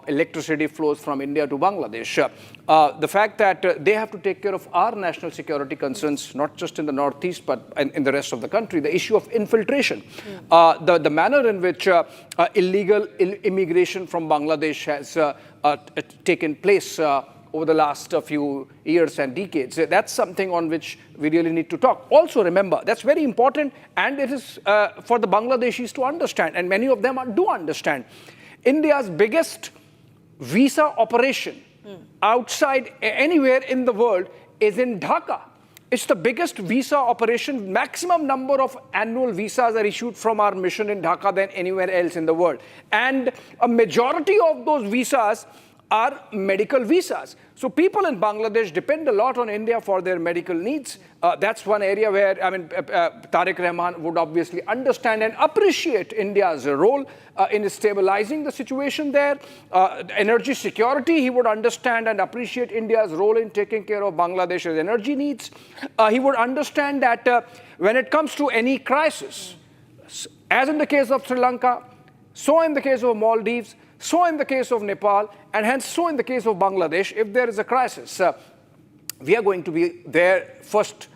electricity flows from India to Bangladesh. The fact that they have to take care of our national security concerns, not just in the northeast, but in the rest of the country. The issue of infiltration. The manner in which illegal immigration from Bangladesh has taken place over the last few years and decades. That's something on which we really need to talk. Also remember, that's very important, and it is for the Bangladeshis to understand, and many of them do understand. India's biggest visa operation outside anywhere in the world is in Dhaka. It's the biggest visa operation. Maximum number of annual visas are issued from our mission in Dhaka than anywhere else in the world. And a majority of those visas are medical visas. So people in Bangladesh depend a lot on India for their medical needs. That's one area where, Tariq Rahman would obviously understand and appreciate India's role in stabilizing the situation there. Energy security, he would understand and appreciate India's role in taking care of Bangladesh's energy needs. He would understand that when it comes to any crisis, as in the case of Sri Lanka, so in the case of Maldives, so in the case of Nepal, and hence so in the case of Bangladesh, if there is a crisis, we are going to be their first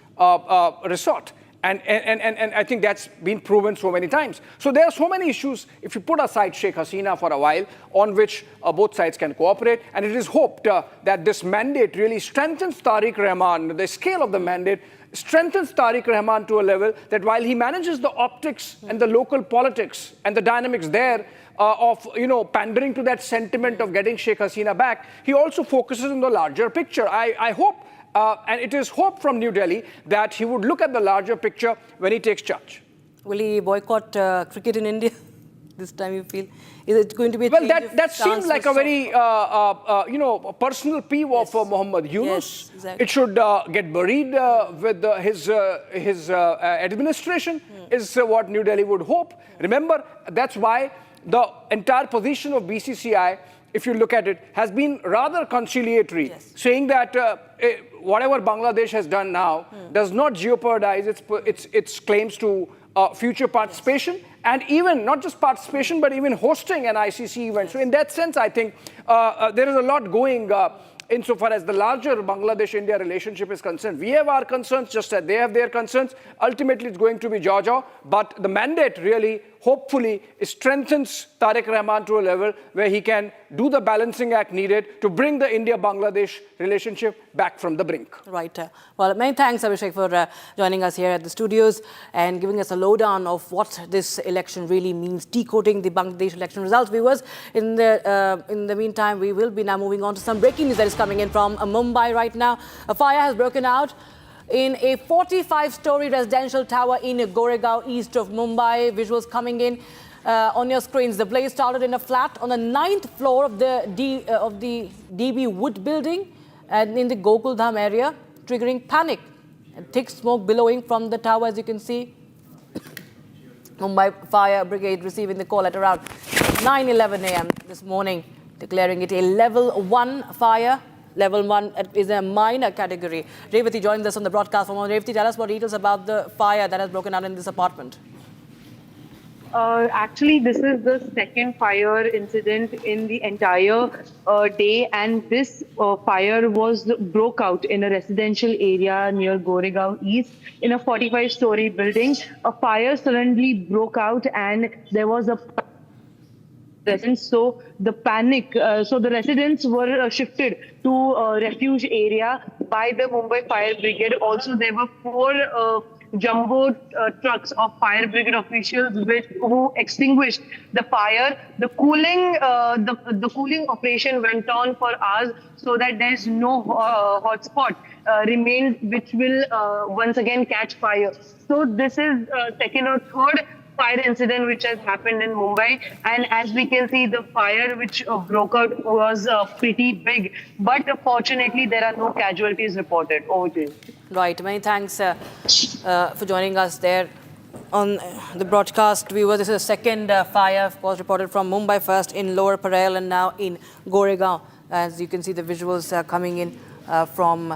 resort. And I think that's been proven so many times. So there are so many issues, if you put aside Sheikh Hasina for a while, on which both sides can cooperate. And it is hoped that this mandate really strengthens Tariq Rahman, the scale of the mandate, strengthens Tariq Rahman to a level that while he manages the optics and the local politics and the dynamics there, of pandering to that sentiment of getting Sheikh Hasina back, he also focuses on the larger picture. I hope, and it is hope from New Delhi, that he would look at the larger picture when he takes charge. Will he boycott cricket in India this time, you feel? Is it going to be a Well, that seems like a very personal peeve of Muhammad Yunus. Yes, exactly. It should get buried with his administration, is what New Delhi would hope. Remember, that's why the entire position of BCCI, if you look at it, has been rather conciliatory, saying that whatever Bangladesh has done now does not jeopardize its claims to future participation, and even not just participation, but even hosting an ICC event. So in that sense, I think there is a lot going insofar as the larger Bangladesh-India relationship is concerned. We have our concerns, just as they have their concerns. Ultimately, it's going to be jaw-jaw, but the mandate really, hopefully, strengthens Tariq Rahman to a level where he can do the balancing act needed to bring the India-Bangladesh relationship back from the brink. Right. Well, many thanks, Abhishek, for joining us here at the studios and giving us a lowdown of what this election really means, decoding the Bangladesh election results. Viewers, in the meantime, we will be now moving on to some breaking news that is coming in from Mumbai right now. A fire has broken out in a 45-story residential tower in Goregaon, east of Mumbai. Visuals coming in on your screens. The blaze started in a flat on the 9th floor of the DB Wood building and in the Gokuldham area, triggering panic. And thick smoke billowing from the tower, as you can see. Mumbai Fire Brigade receiving the call at around 9:11 a.m. this morning, declaring it a level 1 fire. Level 1 is a minor category. Revati joins us on the broadcast. Revati, tell us more details about the fire that has broken out in this apartment. Actually, this is the second fire incident in the entire day, and this fire broke out in a residential area near Goregaon East in a 45-story building. A fire suddenly broke out, and there was a so the panic, so the residents were shifted to a refuge area by the Mumbai Fire Brigade. Also, there were 4 jumbo trucks of fire brigade officials who extinguished the fire. The cooling operation went on for hours so that there is no hotspot remains, which will once again catch fire. So this is second or third fire incident which has happened in Mumbai, and as we can see, the fire which broke out was pretty big, but fortunately there are no casualties reported. Over to you. Right, many thanks for joining us there on the broadcast. Viewers, this is the second fire was reported from Mumbai, first in Lower Parel and now in Goregaon. As you can see, the visuals are coming in from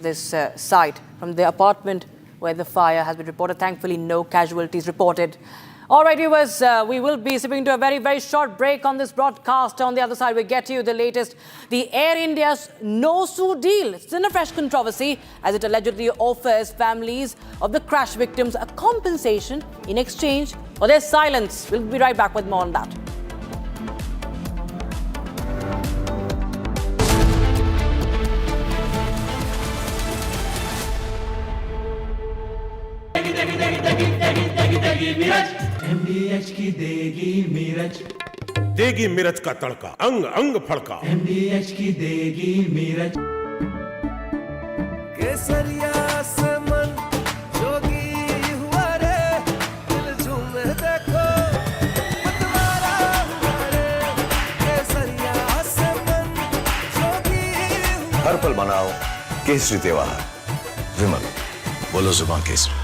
this site, from the apartment where the fire has been reported. Thankfully, no casualties reported. All right, viewers, we will be sipping to a very, very short break on this broadcast. On the other side, we get you the latest. The Air India's no-sue deal. It's in a fresh controversy as it allegedly offers families of the crash victims a compensation in exchange for their silence. We'll be right back with more on that. MDH की देगी मिर्च, देगी मिर्च का तड़का, अंग अंग फड़का। MDH की देगी मिर्च। केसरिया से मन जोगी हुआ रे, दिल झूमे देखो मतवारा हुआ रे। केसरिया से मन पल बनाओ केसरी त्योहार। विमल, बोलो जुबान केसरी।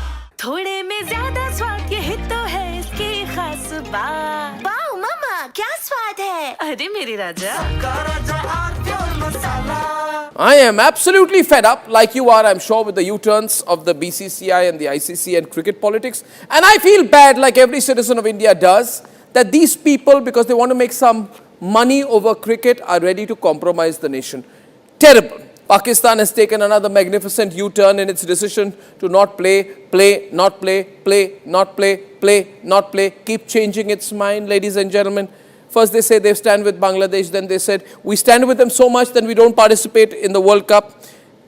थोड़े में ज्यादा स्वाद, यही तो है इसकी खास बात। वाओ मामा, क्या स्वाद है। अरे मेरे राजा, I am absolutely fed up, like you are, I'm sure, with the U-turns of the BCCI and the ICC and cricket politics. And I feel bad, like every citizen of India does, that these people, because they want to make some money over cricket, are ready to compromise the nation. Terrible. Pakistan has taken another magnificent U-turn in its decision to not play, not play, not play, not play. Keep changing its mind, ladies and gentlemen. First they say they stand with Bangladesh, then they said we stand with them so much that we don't participate in the World Cup.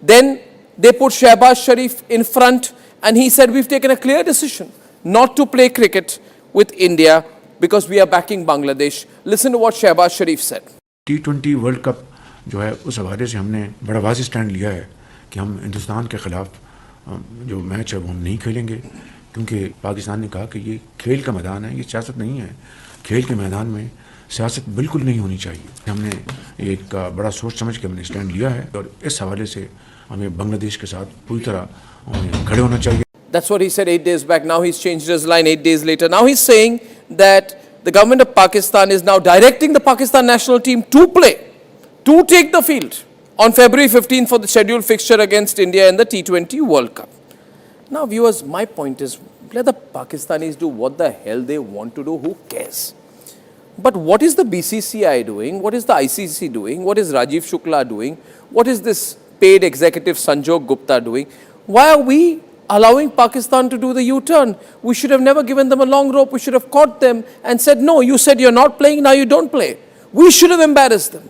Then they put Shehbaz Sharif in front and he said we've taken a clear decision not to play cricket with India because we are backing Bangladesh. Listen to what Shehbaz Sharif said. T20 world cup जो है उस हवाले से हमने बड़ा वाज़ेह stand लिया है कि हम हिंदुस्तान के ख़िलाफ़ जो मैच है वो हम नहीं खेलेंगे, क्योंकि पाकिस्तान ने कहा कि ये खेल का मैदान है, ये सियासत नहीं है। खेल के मैदान में सियासत बिल्कुल नहीं होनी चाहिए। हमने एक बड़ा सोच समझ के हमने स्टैंड लिया है और इस हवाले से हमें बांग्लादेश के साथ पूरी तरह खड़े होना चाहिए। That's what he said 8 days back. Now he's changed his line 8 days later. Now he's saying that the government of Pakistan is now directing the Pakistan national team to play, to take the field on February 15 for the scheduled fixture against India in the T20 World Cup. Now viewers, my point is, let the Pakistanis do what the hell they want to do, who cares? But what is the BCCI doing? What is the ICC doing? What is Rajiv Shukla doing? What is this paid executive Sanjog Gupta doing? Why are we allowing Pakistan to do the U-turn? We should have never given them a long rope. We should have caught them and said, no, you said you're not playing, now you don't play. We should have embarrassed them.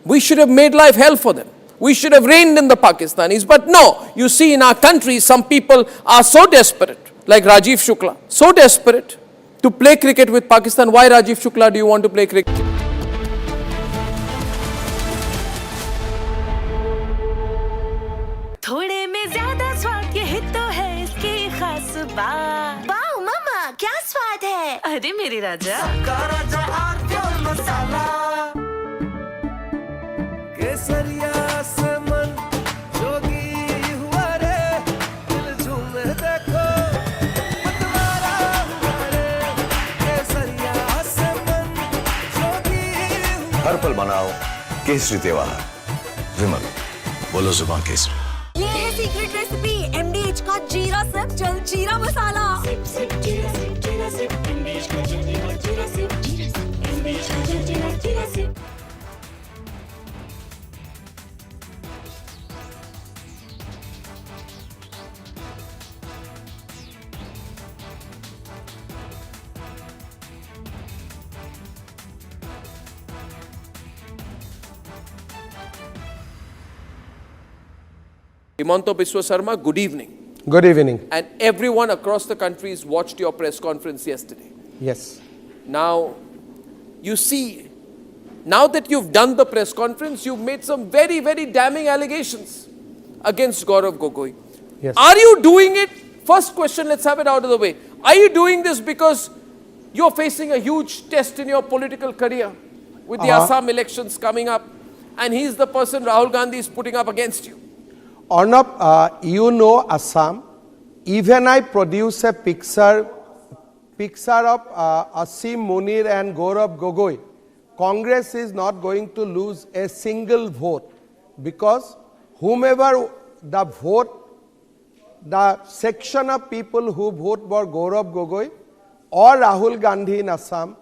We should have made life hell for them. We should have reined in the Pakistanis. But no, you see in our country, some people are so desperate, like Rajiv Shukla, so desperate to play cricket with Pakistan. Why, Rajiv Shukla, do you want to play cricket? थोड़े में ज्यादा स्वाद, यही तो है इसकी खास बात। वाओ मामा, क्या स्वाद है। अरे मेरे राजा, केसरिया से मन जोगी हुआ रे, दिल झूमे देखो मतवारा हुआ रे। केसरिया से मन जोगी हुआ। हर पल बनाओ केसरी त्योहार। विमल, बोलो जुबान केसरी। ये है सीक्रेट रेसिपी MDH का जीरा सिप जल जीरा मसाला। सिप सिप जीरा सिप जीरा सिप MDH का जल जीरा सिप MDH का जल जीरा SIP. Himanto Biswa Sarma, good evening. Good evening. And everyone across the country has watched your press conference yesterday. Yes. Now, you see, now that you've done the press conference, you've made some very, very damning allegations against Gaurav Gogoi. Yes. Are you doing it? First question, let's have it out of the way. Are you doing this because you're facing a huge test in your political career with the Assam elections coming up, and he's the person Rahul Gandhi is putting up against you? Arnab, you know Assam. Even I produce a picture of Asim Munir and Gaurav Gogoi. Congress is not going to lose a single vote, because whomever the vote, the section of people who vote for Gaurav Gogoi or Rahul Gandhi in Assam,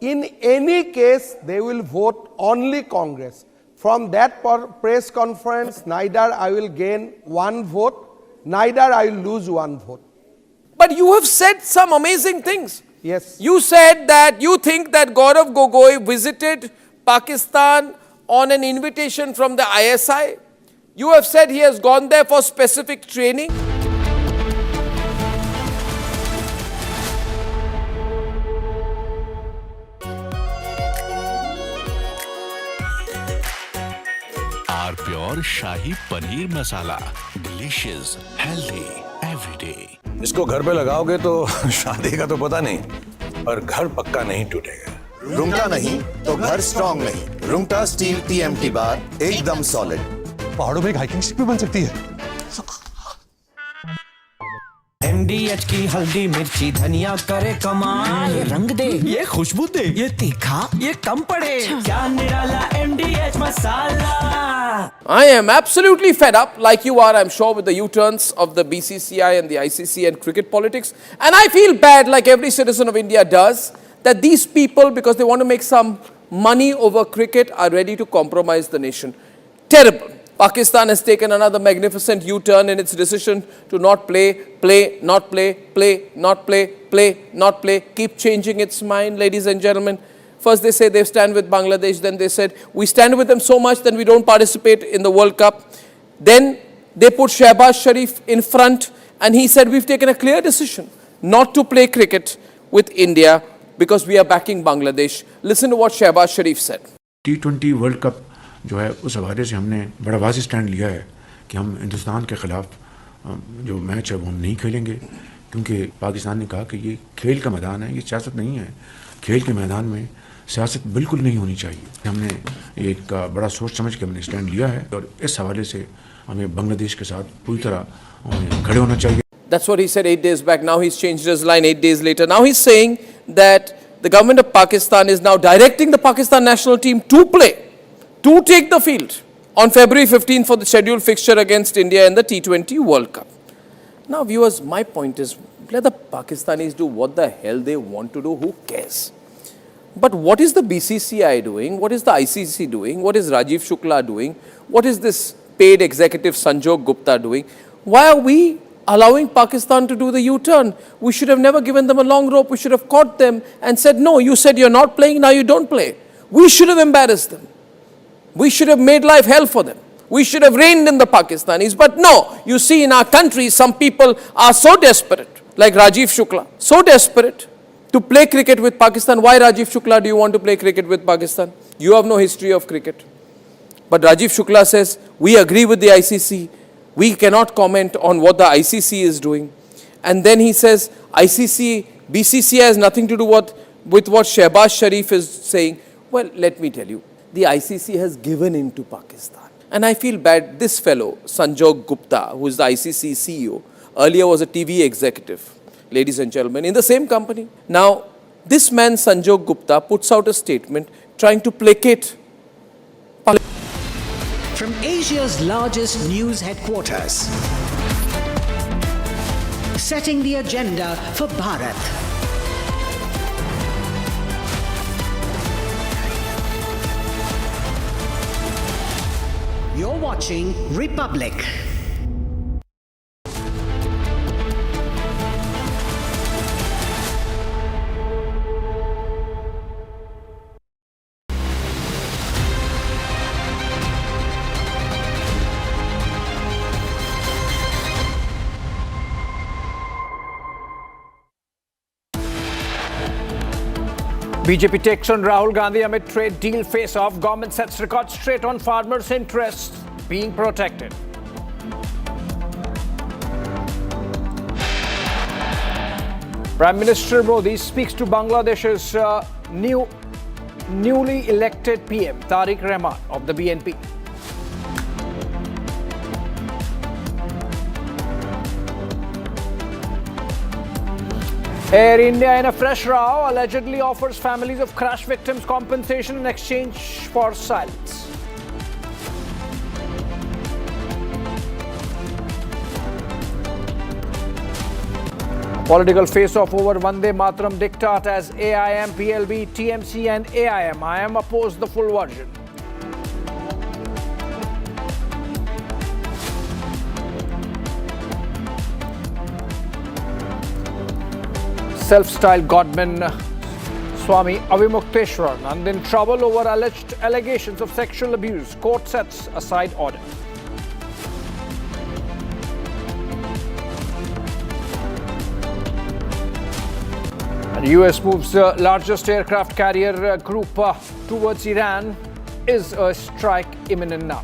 in any case they will vote only Congress. From that press conference, neither I will gain one vote, neither I will lose one vote. But you have said some amazing things. Yes. You said that you think that Gaurav Gogoi visited Pakistan on an invitation from the ISI. You have said he has gone there for specific training. Pure shahi paneer masala, delicious, healthy, everyday. इसको घर पे लगाओगे तो शादी का तो पता नहीं, पर घर पक्का नहीं टूटेगा। रूंगटा नहीं तो घर स्ट्रॉन्ग नहीं। रूंगटा स्टील TMT बार एकदम सॉलिड। पहाड़ों में एक हाइकिंग स्टिक भी बन सकती है। MDH की हल्दी मिर्ची धनिया करे कमाल, ये रंग दे, ये खुशबू दे, ये तीखा, ये कम पड़े, क्या निराला MDH masala. I am absolutely fed up, like you are, I'm sure, with the U-turns of the BCCI and the ICC and cricket politics. And I feel bad, like every citizen of India does, that these people, because they want to make some money over cricket, are ready to compromise the nation. Terrible. Pakistan has taken another magnificent U-turn in its decision to not play, not play, keep changing its mind, ladies and gentlemen. First they say they stand with Bangladesh, then they said we stand with them so much that we don't participate in the World Cup. Then they put Shehbaz Sharif in front and he said we've taken a clear decision not to play cricket with India because we are backing Bangladesh. Listen to what Shehbaz Sharif said. T20 world cup जो है उस हवाले से हमने बड़ा वाज़ेह stand लिया है कि हम हिंदुस्तान के ख़िलाफ़ जो मैच है वो हम नहीं खेलेंगे, क्योंकि पाकिस्तान ने कहा कि ये खेल का मैदान है, ये सियासत नहीं है। खेल के मैदान में सियासत बिल्कुल नहीं होनी चाहिए। हमने एक बड़ा सोच समझ के हमने स्टैंड लिया है और इस हवाले से हमें बांग्लादेश के साथ पूरी तरह खड़े होना चाहिए। That's what he said 8 days back. Now he's changed his line 8 days later. Now he's saying that the government of Pakistan is now directing the Pakistan national team to take the field on February 15th for the scheduled fixture against India in the T20 World Cup. Now viewers, my point is, let the Pakistanis do what the hell they want to do, who cares? But what is the BCCI doing? What is the ICC doing? What is Rajiv Shukla doing? What is this paid executive Sanjog Gupta doing? Why are we allowing Pakistan to do the U-turn? We should have never given them a long rope. We should have caught them and said, no, you said you're not playing, now you don't play. We should have embarrassed them. We should have made life hell for them. We should have reined in the Pakistanis. But no, you see in our country, some people are so desperate, like Rajiv Shukla, so desperate to play cricket with Pakistan. Why, Rajiv Shukla, do you want to play cricket with Pakistan? You have no history of cricket. But Rajiv Shukla says, we agree with the ICC. We cannot comment on what the ICC is doing. And then he says, BCCI has nothing to do with what Shehbaz Sharif is saying. Well, let me tell you, the ICC has given in to Pakistan. And I feel bad, this fellow, Sanjog Gupta, who is the ICC CEO, earlier was a TV executive, ladies and gentlemen, in the same company. Now, this man, Sanjog Gupta, puts out a statement trying to placate From Asia's largest news headquarters, setting the agenda for Bharat. You're watching Republic. BJP takes on Rahul Gandhi amid trade deal face-off. Government sets record straight on farmers' interests being protected. Prime Minister Modi speaks to Bangladesh's newly elected PM Tariq Rahman of the BNP. Air India in a fresh row allegedly offers families of crash victims compensation in exchange for silence. Political face-off over Vande Mataram diktat as AIM, PLB, TMC and AIM oppose the full version. Self-styled godman Swami Avimukteshwaranand in trouble over alleged allegations of sexual abuse. Court sets aside order. And US moves the largest aircraft carrier group towards Iran. Is a strike imminent now?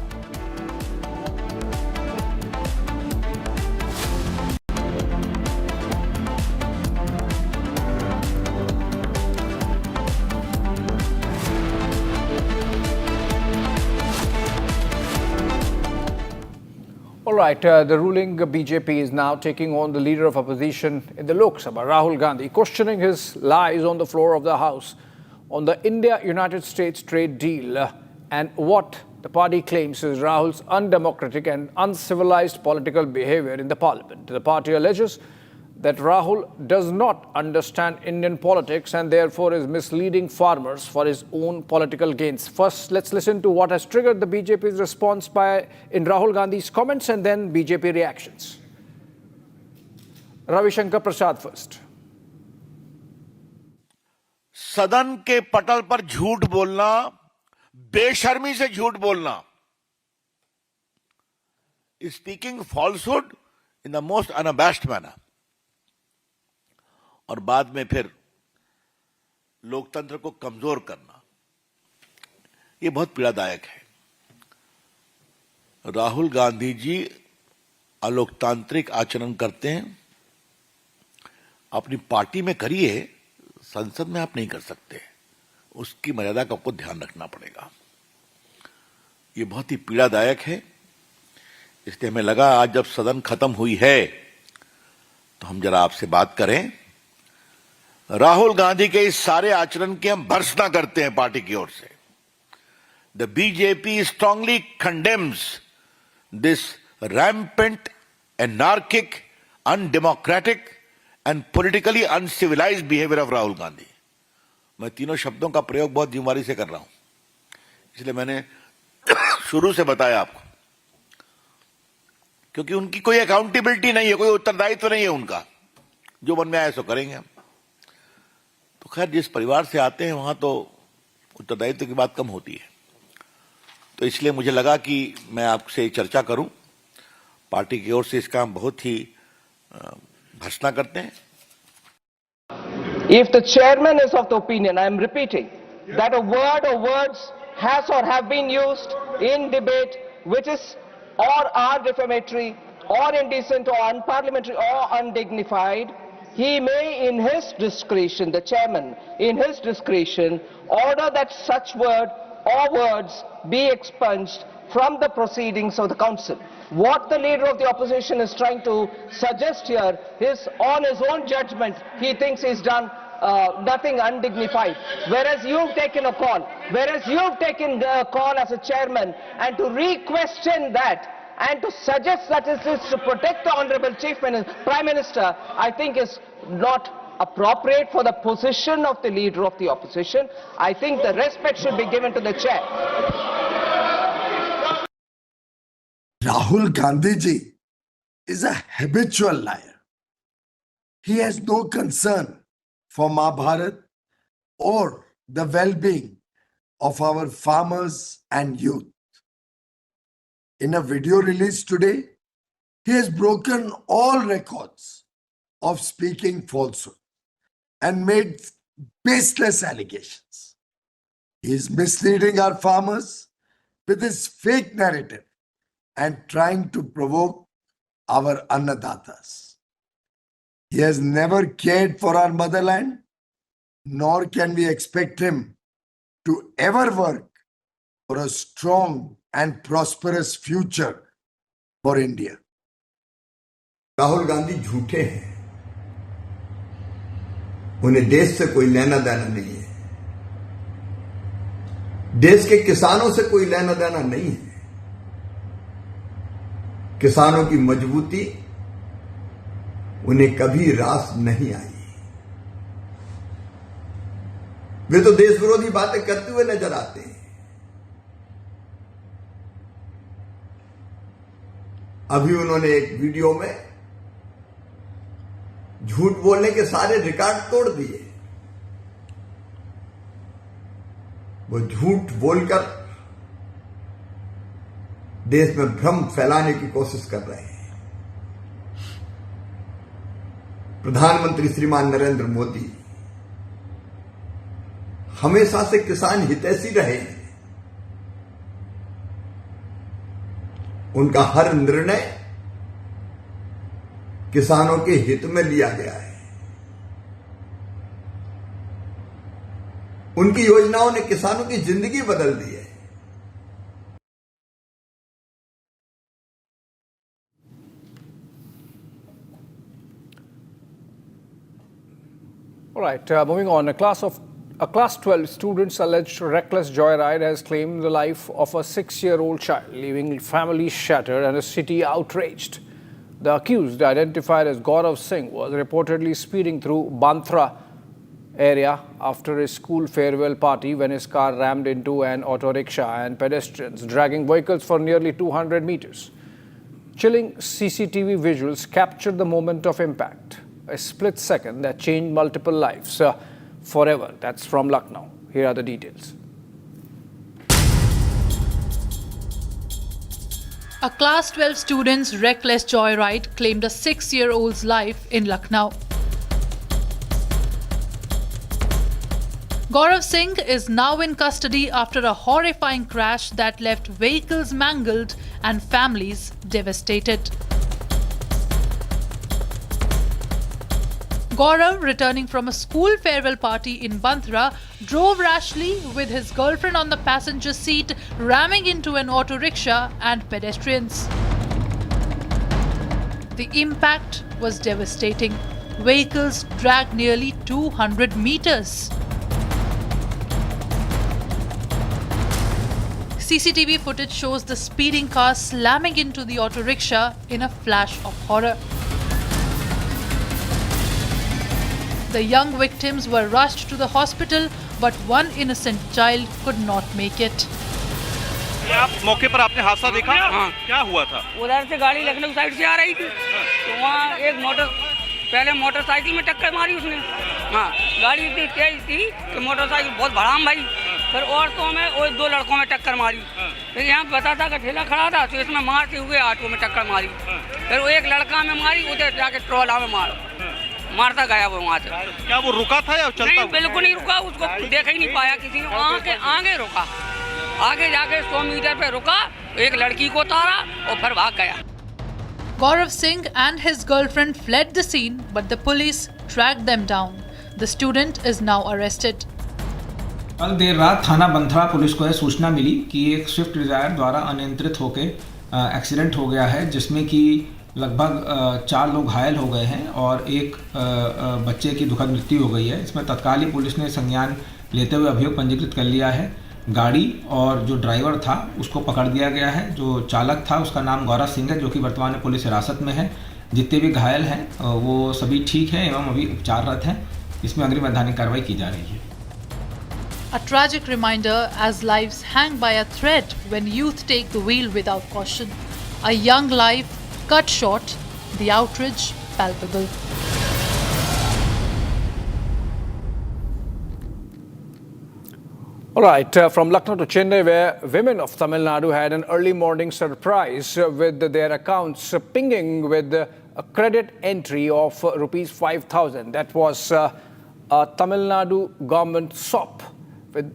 right, the ruling BJP is now taking on the leader of opposition in the Lok Sabha, Rahul Gandhi, questioning his lies on the floor of the House on the India-United States trade deal and what the party claims is Rahul's undemocratic and uncivilized political behavior in the parliament. The party alleges that Rahul does not understand Indian politics and therefore is misleading farmers for his own political gains. First, let's listen to what has triggered the BJP's response in Rahul Gandhi's comments and then BJP reactions. Ravi Shankar Prasad first. सदन के पटल पर झूठ बोलना, बेशर्मी से झूठ बोलना, speaking falsehood in the most unabashed manner, और बाद में फिर लोकतंत्र को कमजोर करना, ये बहुत पीड़ादायक है। राहुल गांधी जी अलोकतांत्रिक आचरण करते हैं, अपनी पार्टी में करिए, संसद में आप नहीं कर सकते, उसकी मर्यादा का आपको ध्यान रखना पड़ेगा। ये बहुत ही पीड़ादायक है, इसलिए हमें लगा आज जब सदन खत्म हुई है तो हम जरा आपसे बात करें। राहुल गांधी के इस सारे आचरण की हम भर्त्सना करते हैं पार्टी की ओर से। The BJP strongly condemns this rampant, anarchic, undemocratic and politically uncivilised behaviour of Rahul Gandhi. मैं तीनों शब्दों का प्रयोग बहुत जिम्मेदारी से कर रहा हूं, इसलिए मैंने शुरू से बताया आपको, क्योंकि उनकी कोई अकाउंटेबिलिटी नहीं है, कोई उत्तरदायित्व नहीं है उनका, जो मन में आए सो करेंगे हम। तो खैर, जिस परिवार से आते हैं वहां तो उत्तरदायित्व की बात कम होती है, तो इसलिए मुझे लगा कि मैं आपसे चर्चा करूं। पार्टी की ओर से इसका हम बहुत ही भर्त्सना करते हैं। If the chairman is of the opinion, I am repeating, that a word or words has or have been used in debate which is or are defamatory or indecent or unparliamentary or undignified, he may in his discretion, the chairman, in his discretion, order that such word or words be expunged from the proceedings of the council. What the leader of the opposition is trying to suggest here is on his own judgment, he thinks he's done nothing undignified. Whereas you've taken a call, as a chairman, and to re-question that and to suggest that it is to protect the Honorable Prime Minister, I think is not appropriate for the position of the leader of the opposition. I think the respect should be given to the chair. Rahul Gandhi ji is a habitual liar. He has no concern for Mahabharat or the well-being of our farmers and youth. In a video released today, he has broken all records of speaking falsehood and made baseless allegations. He is misleading our farmers with his fake narrative and trying to provoke our annadatas. He has never cared for our motherland, nor can we expect him to ever work for a strong and prosperous future for India. Rahul Gandhi झूठे हैं, उन्हें देश से कोई लेना देना नहीं है, देश के किसानों से कोई लेना देना नहीं है। किसानों की मजबूती उन्हें कभी रास नहीं आई। वे तो देश विरोधी बातें करते हुए नजर आते हैं। अभी उन्होंने एक वीडियो में झूठ बोलने के सारे रिकॉर्ड तोड़ दिए। वो झूठ बोलकर देश में भ्रम फैलाने की कोशिश कर रहे हैं। प्रधानमंत्री श्रीमान नरेंद्र मोदी हमेशा से किसान हितैषी रहे हैं। उनका हर निर्णय किसानों के हित में लिया गया है। उनकी योजनाओं ने किसानों की जिंदगी बदल दी है। All right, moving on. A class 12 student's alleged reckless joyride has claimed the life of a 6-year-old child, leaving families shattered and a city outraged. The accused, identified as Gaurav Singh, was reportedly speeding through Banthra area after his school farewell party when his car rammed into an auto rickshaw and pedestrians, dragging vehicles for nearly 200 meters. Chilling CCTV visuals captured the moment of impact, a split second that changed multiple lives forever. That's from Lucknow. Here are the details. A class 12 student's reckless joyride claimed a 6-year-old's life in Lucknow. Gaurav Singh is now in custody after a horrifying crash that left vehicles mangled and families devastated. Gaurav, returning from a school farewell party in Banthra, drove rashly with his girlfriend on the passenger seat, ramming into an auto rickshaw and pedestrians. The impact was devastating. Vehicles dragged nearly 200 meters. CCTV footage shows the speeding car slamming into the auto rickshaw in a flash of horror. The young victims were rushed to the hospital, but one innocent child could not make it. आप मौके पर आपने हादसा देखा? हाँ। क्या हुआ था? उधर से गाड़ी लखनऊ साइड से आ रही थी, तो वहाँ एक पहले मोटरसाइकिल में टक्कर मारी उसने। हाँ, गाड़ी इतनी तेज थी कि मोटरसाइकिल बहुत भड़ाम भाई। फिर औरतों में और 2 लड़कों में टक्कर मारी। फिर यहाँ पता था कि ठेला खड़ा था, तो इसमें मारते हुए ऑटो में टक्कर मारी। फिर वो एक लड़का में मारी, उधर जाके ट्रोला में मारता गया वो वहाँ से। क्या वो रुका था या चलता? नहीं, बिल्कुल नहीं रुका, उसको देख ही नहीं पाया किसी ने। आगे रुका, आगे जाके 100 मीटर पे रुका, एक लड़की को उतारा और फिर भाग गया। Gaurav Singh and his girlfriend fled the scene, but the police tracked them down. The student is now arrested. कल देर रात थाना बंथरा पुलिस को यह सूचना मिली कि एक स्विफ्ट डिजायर द्वारा अनियंत्रित होकर एक्सीडेंट हो गया है, जिसमें कि लगभग 4 लोग घायल हो गए हैं और एक बच्चे की दुखद मृत्यु हो गई है। इसमें तत्काल ही पुलिस ने संज्ञान लेते हुए अभियोग पंजीकृत कर लिया है। गाड़ी और जो ड्राइवर था उसको पकड़ दिया गया है। जो चालक था उसका नाम गौरव सिंह है, जो कि वर्तमान में पुलिस हिरासत में है। जितने भी घायल हैं वो सभी ठीक हैं एवं अभी उपचाररत हैं। इसमें अग्रिम वैधानिक कार्रवाई की जा रही है। A tragic reminder as lives hang by a thread when youth take the wheel without caution. A young life cut short, the outrage palpable. All right, from Lucknow to Chennai, where women of Tamil Nadu had an early morning surprise with their accounts pinging with a credit entry of rupees 5,000. That was a Tamil Nadu government SOP, with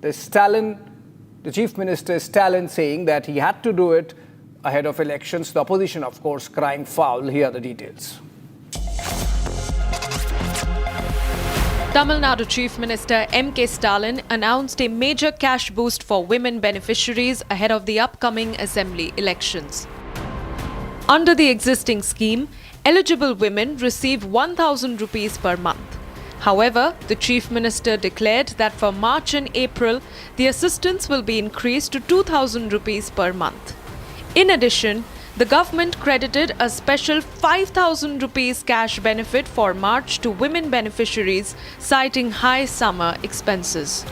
the Chief Minister Stalin saying that he had to do it ahead of elections. The opposition, of course, crying foul. Here are the details. Tamil Nadu Chief Minister M.K. Stalin announced a major cash boost for women beneficiaries ahead of the upcoming assembly elections. Under the existing scheme, eligible women receive 1,000 rupees per month. However, the Chief Minister declared that for March and April, the assistance will be increased to 2,000 rupees per month. In addition, the government credited a special 5,000 rupees cash benefit for March to women beneficiaries, citing high summer expenses.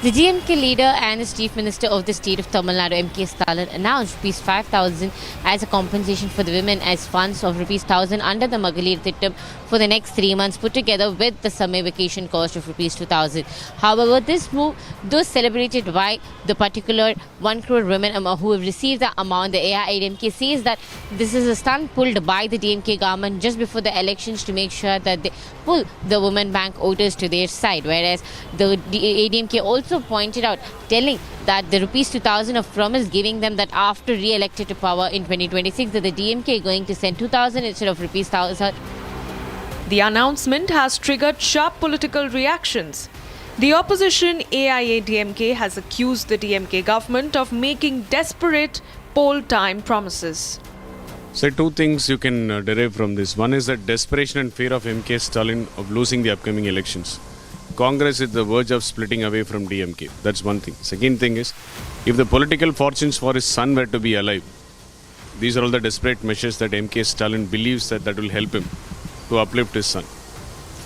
The DMK leader and the Chief Minister of the state of Tamil Nadu, M.K. Stalin, announced Rs 5,000 as a compensation for the women as funds of Rs 1,000 under the Magalir Thittam for the next 3 months, put together with the summer vacation cost of Rs 2,000. However, this move, though celebrated by the particular 1 crore women who have received the amount, the AIADMK says that this is a stunt pulled by the DMK government just before the elections to make sure that they pull the women bank voters to their side, whereas the ADMK also pointed out, telling that the Rs 2,000 of promise giving them that after re-elected to power in 2026 that the DMK is going to send 2,000 instead of Rs 1,000. The announcement has triggered sharp political reactions. The opposition AIADMK has accused the DMK government of making desperate poll time promises. So two things you can derive from this. One is the desperation and fear of MK Stalin of losing the upcoming elections. Congress is at the verge of splitting away from DMK. That's one thing. Second thing is, if the political fortunes for his son were to be alive, these are all the desperate measures that MK Stalin believes that will help him to uplift his son.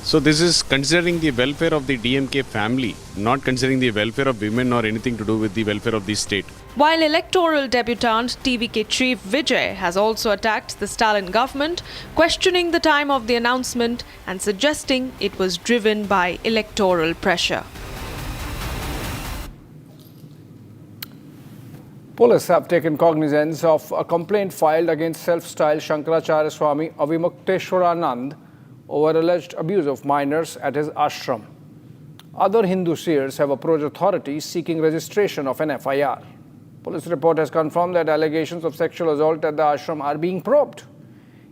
So this is considering the welfare of the DMK family, not considering the welfare of women or anything to do with the welfare of the state. While electoral debutant TVK chief Vijay has also attacked the Stalin government, questioning the time of the announcement and suggesting it was driven by electoral pressure. Police have taken cognizance of a complaint filed against self-styled Shankaracharya Swami Avimukteswaranand over alleged abuse of minors at his ashram. Other Hindu seers have approached authorities seeking registration of an FIR. Police report has confirmed that allegations of sexual assault at the ashram are being probed,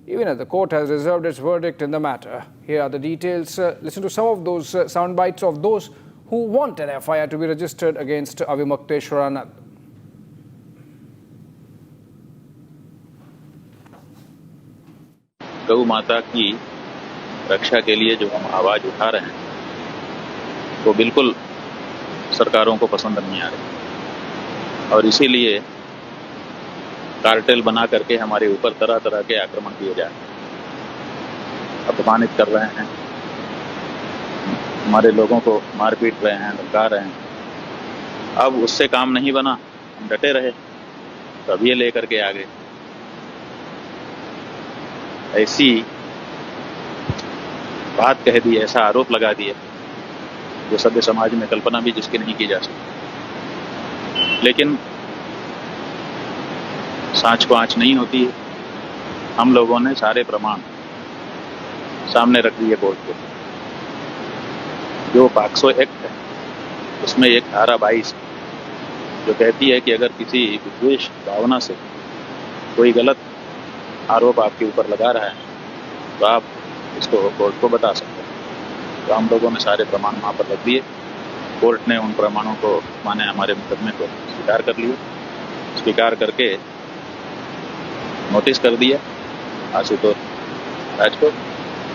even as the court has reserved its verdict in the matter. Here are the details. Listen to some of those sound bites of those who want an FIR to be registered against Avimukteswaranand. गौ माता की रक्षा के लिए जो हम आवाज उठा रहे हैं वो बिल्कुल सरकारों को पसंद नहीं आ रही और इसीलिए कार्टेल बना करके हमारे ऊपर तरह तरह के आक्रमण किए जा रहे हैं, अपमानित कर रहे हैं, हमारे लोगों को मार पीट रहे हैं, धमका रहे हैं। अब उससे काम नहीं बना, हम डटे रहे, तब ये लेकर के आ गए। ऐसी बात कह दी, ऐसा आरोप लगा दिया जो सभ्य समाज में कल्पना भी जिसकी नहीं की जा सकती। लेकिन सांच को आंच नहीं होती है। हम लोगों ने सारे प्रमाण सामने रख दिए कोर्ट को। जो पॉक्सो एक्ट है उसमें एक धारा 22 जो कहती है कि अगर किसी विद्वेष भावना से कोई गलत आरोप आपके ऊपर लगा रहा है तो आप इसको कोर्ट को बता सकते हैं। तो हम लोगों ने सारे प्रमाण वहाँ पर रख दिए। कोर्ट ने उन प्रमाणों को माने हमारे मुकदमे को स्वीकार कर लिया। स्वीकार करके नोटिस कर दिया आशुतोष राज को।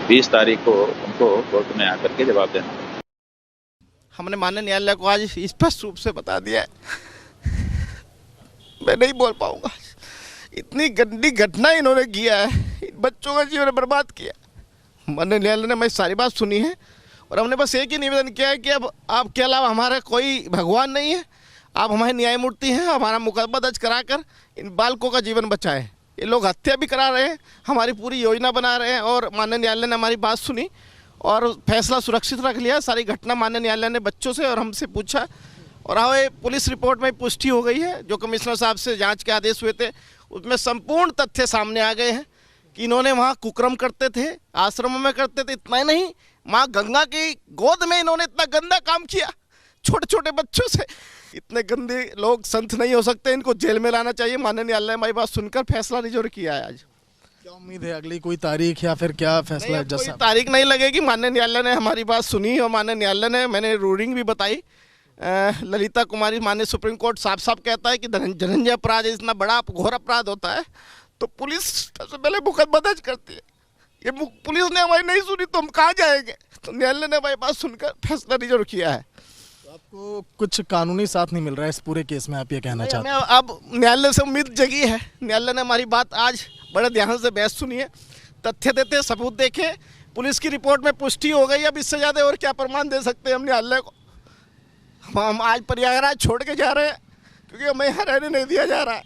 20 तारीख को उनको कोर्ट में आकर के जवाब देना है। हमने माननीय न्यायालय को आज स्पष्ट रूप से बता दिया है। मैं नहीं बोल पाऊंगा। इतनी गंदी घटना इन्होंने किया है, इन बच्चों का जीवन बर्बाद किया। माननीय न्यायालय ने हमारी सारी बात सुनी है और हमने बस एक ही निवेदन किया है कि अब आपके अलावा हमारा कोई भगवान नहीं है। आप हमारे न्यायमूर्ति हैं, हमारा मुकदमा दर्ज कराकर इन बालकों का जीवन बचाएं। ये लोग हत्या भी करा रहे हैं, हमारी पूरी योजना बना रहे हैं और माननीय न्यायालय ने हमारी बात सुनी और फैसला सुरक्षित रख लिया। सारी घटना माननीय न्यायालय ने बच्चों से और हमसे पूछा और हाँ, पुलिस रिपोर्ट में पुष्टि हो गई है। जो कमिश्नर साहब से जांच के आदेश हुए थे उसमें संपूर्ण तथ्य सामने आ गए हैं कि इन्होंने वहाँ कुकर्म करते थे, आश्रमों में करते थे। इतना ही नहीं, माँ गंगा की गोद में इन्होंने इतना गंदा काम किया छोटे छोटे बच्चों से। इतने गंदे लोग संत नहीं हो सकते, इनको जेल में लाना चाहिए। माननीय न्यायालय ने हमारी बात सुनकर फैसला रिजोर किया है। आज क्या उम्मीद है अगली कोई तारीख या फिर क्या फैसला? कोई तारीख नहीं लगेगी। माननीय न्यायालय ने हमारी बात सुनी और माननीय न्यायालय ने, मैंने रूलिंग भी बताई, ललिता कुमारी माननीय सुप्रीम कोर्ट साफ साफ कहता है कि धनंजय अपराध इतना बड़ा घोर अपराध होता है तो पुलिस सबसे पहले मुकदमा दर्ज करती है। ये पुलिस ने हमारी नहीं सुनी तो हम कहाँ जाएंगे? तो न्यायालय ने हमारी बात सुनकर फैसला रिजर्व किया है। तो आपको कुछ कानूनी साथ नहीं मिल रहा है इस पूरे केस में, आप ये कहना चाहते हैं? अब न्यायालय से उम्मीद जगी है। न्यायालय ने हमारी बात आज बड़े ध्यान से बहस सुनी है, तथ्य देते, सबूत देखे, पुलिस की रिपोर्ट में पुष्टि हो गई। अब इससे ज़्यादा और क्या प्रमाण दे सकते हैं हम न्यायालय को? हम आज प्रयागराज छोड़ के जा रहे हैं क्योंकि हमें यहाँ रहने नहीं दिया जा रहा है।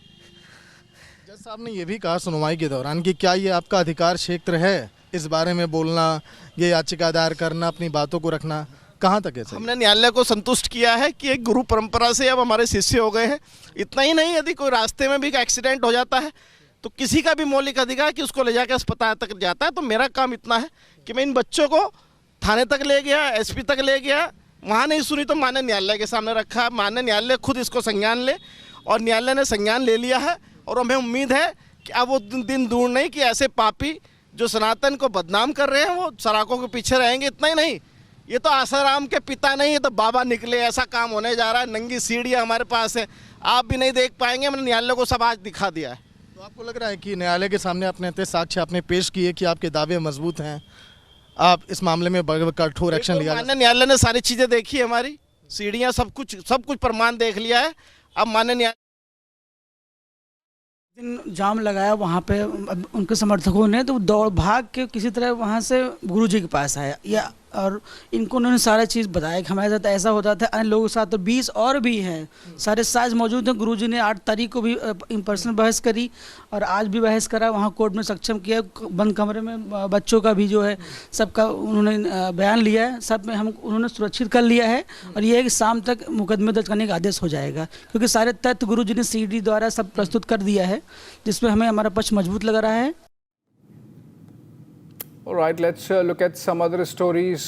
जज साहब ने ये भी कहा सुनवाई के दौरान कि क्या ये आपका अधिकार क्षेत्र है इस बारे में बोलना, ये याचिका दायर करना, अपनी बातों को रखना, कहाँ तक है? हमने न्यायालय को संतुष्ट किया है कि एक गुरु परंपरा से अब हमारे शिष्य हो गए हैं। इतना ही नहीं, यदि कोई रास्ते में भी एक्सीडेंट हो जाता है तो किसी का भी मौलिक अधिकार कि उसको ले जाकर अस्पताल तक जाता है। तो मेरा काम इतना है कि मैं इन बच्चों को थाने तक ले गया, एसपी तक ले गया, वहाँ नहीं सुनी तो माननीय न्यायालय के सामने रखा। माननीय न्यायालय खुद इसको संज्ञान ले और न्यायालय ने संज्ञान ले लिया है और हमें उम्मीद है कि अब वो दिन दूर नहीं कि ऐसे पापी जो सनातन को बदनाम कर रहे हैं वो सराखों के पीछे रहेंगे। इतना ही नहीं, ये तो आसाराम के पिता नहीं, ये तो बाबा निकले। ऐसा काम होने जा रहा है। नंगी सीढ़ियाँ हमारे पास है, आप भी नहीं देख पाएंगे। हमने न्यायालय को सब आज दिखा दिया है। तो तो आपको लग रहा है कि न्यायालय के सामने अपने इतने साक्ष्य आपने पेश किए कि आपके दावे मजबूत हैं, आप इस मामले में कठोर एक्शन लिया? माननीय न्यायालय ने सारी चीजें देखी है, हमारी सीढ़ियां सब कुछ प्रमाण देख लिया है। अब माननीय न्यायालय दिन जाम लगाया वहाँ पे उनके समर्थकों ने, तो दौड़ भाग के किसी तरह वहाँ से गुरुजी के पास आया या और इनको उन्होंने सारा चीज़ बताया कि हमारे साथ ऐसा होता था, अन्य लोगों के साथ तो 20 और भी हैं, सारे साज मौजूद हैं। गुरुजी ने 8 तारीख को भी इन पर्सन बहस करी और आज भी बहस करा, वहाँ कोर्ट में सक्षम किया। बंद कमरे में बच्चों का भी जो है सबका उन्होंने बयान लिया है, सब में हम उन्होंने सुरक्षित कर लिया है और ये है कि शाम तक मुकदमे दर्ज करने का आदेश हो जाएगा, क्योंकि सारे तथ्य गुरुजी ने CD द्वारा सब प्रस्तुत कर दिया है, जिसमें हमें हमारा पक्ष मजबूत लग रहा है। All right, let's look at some other stories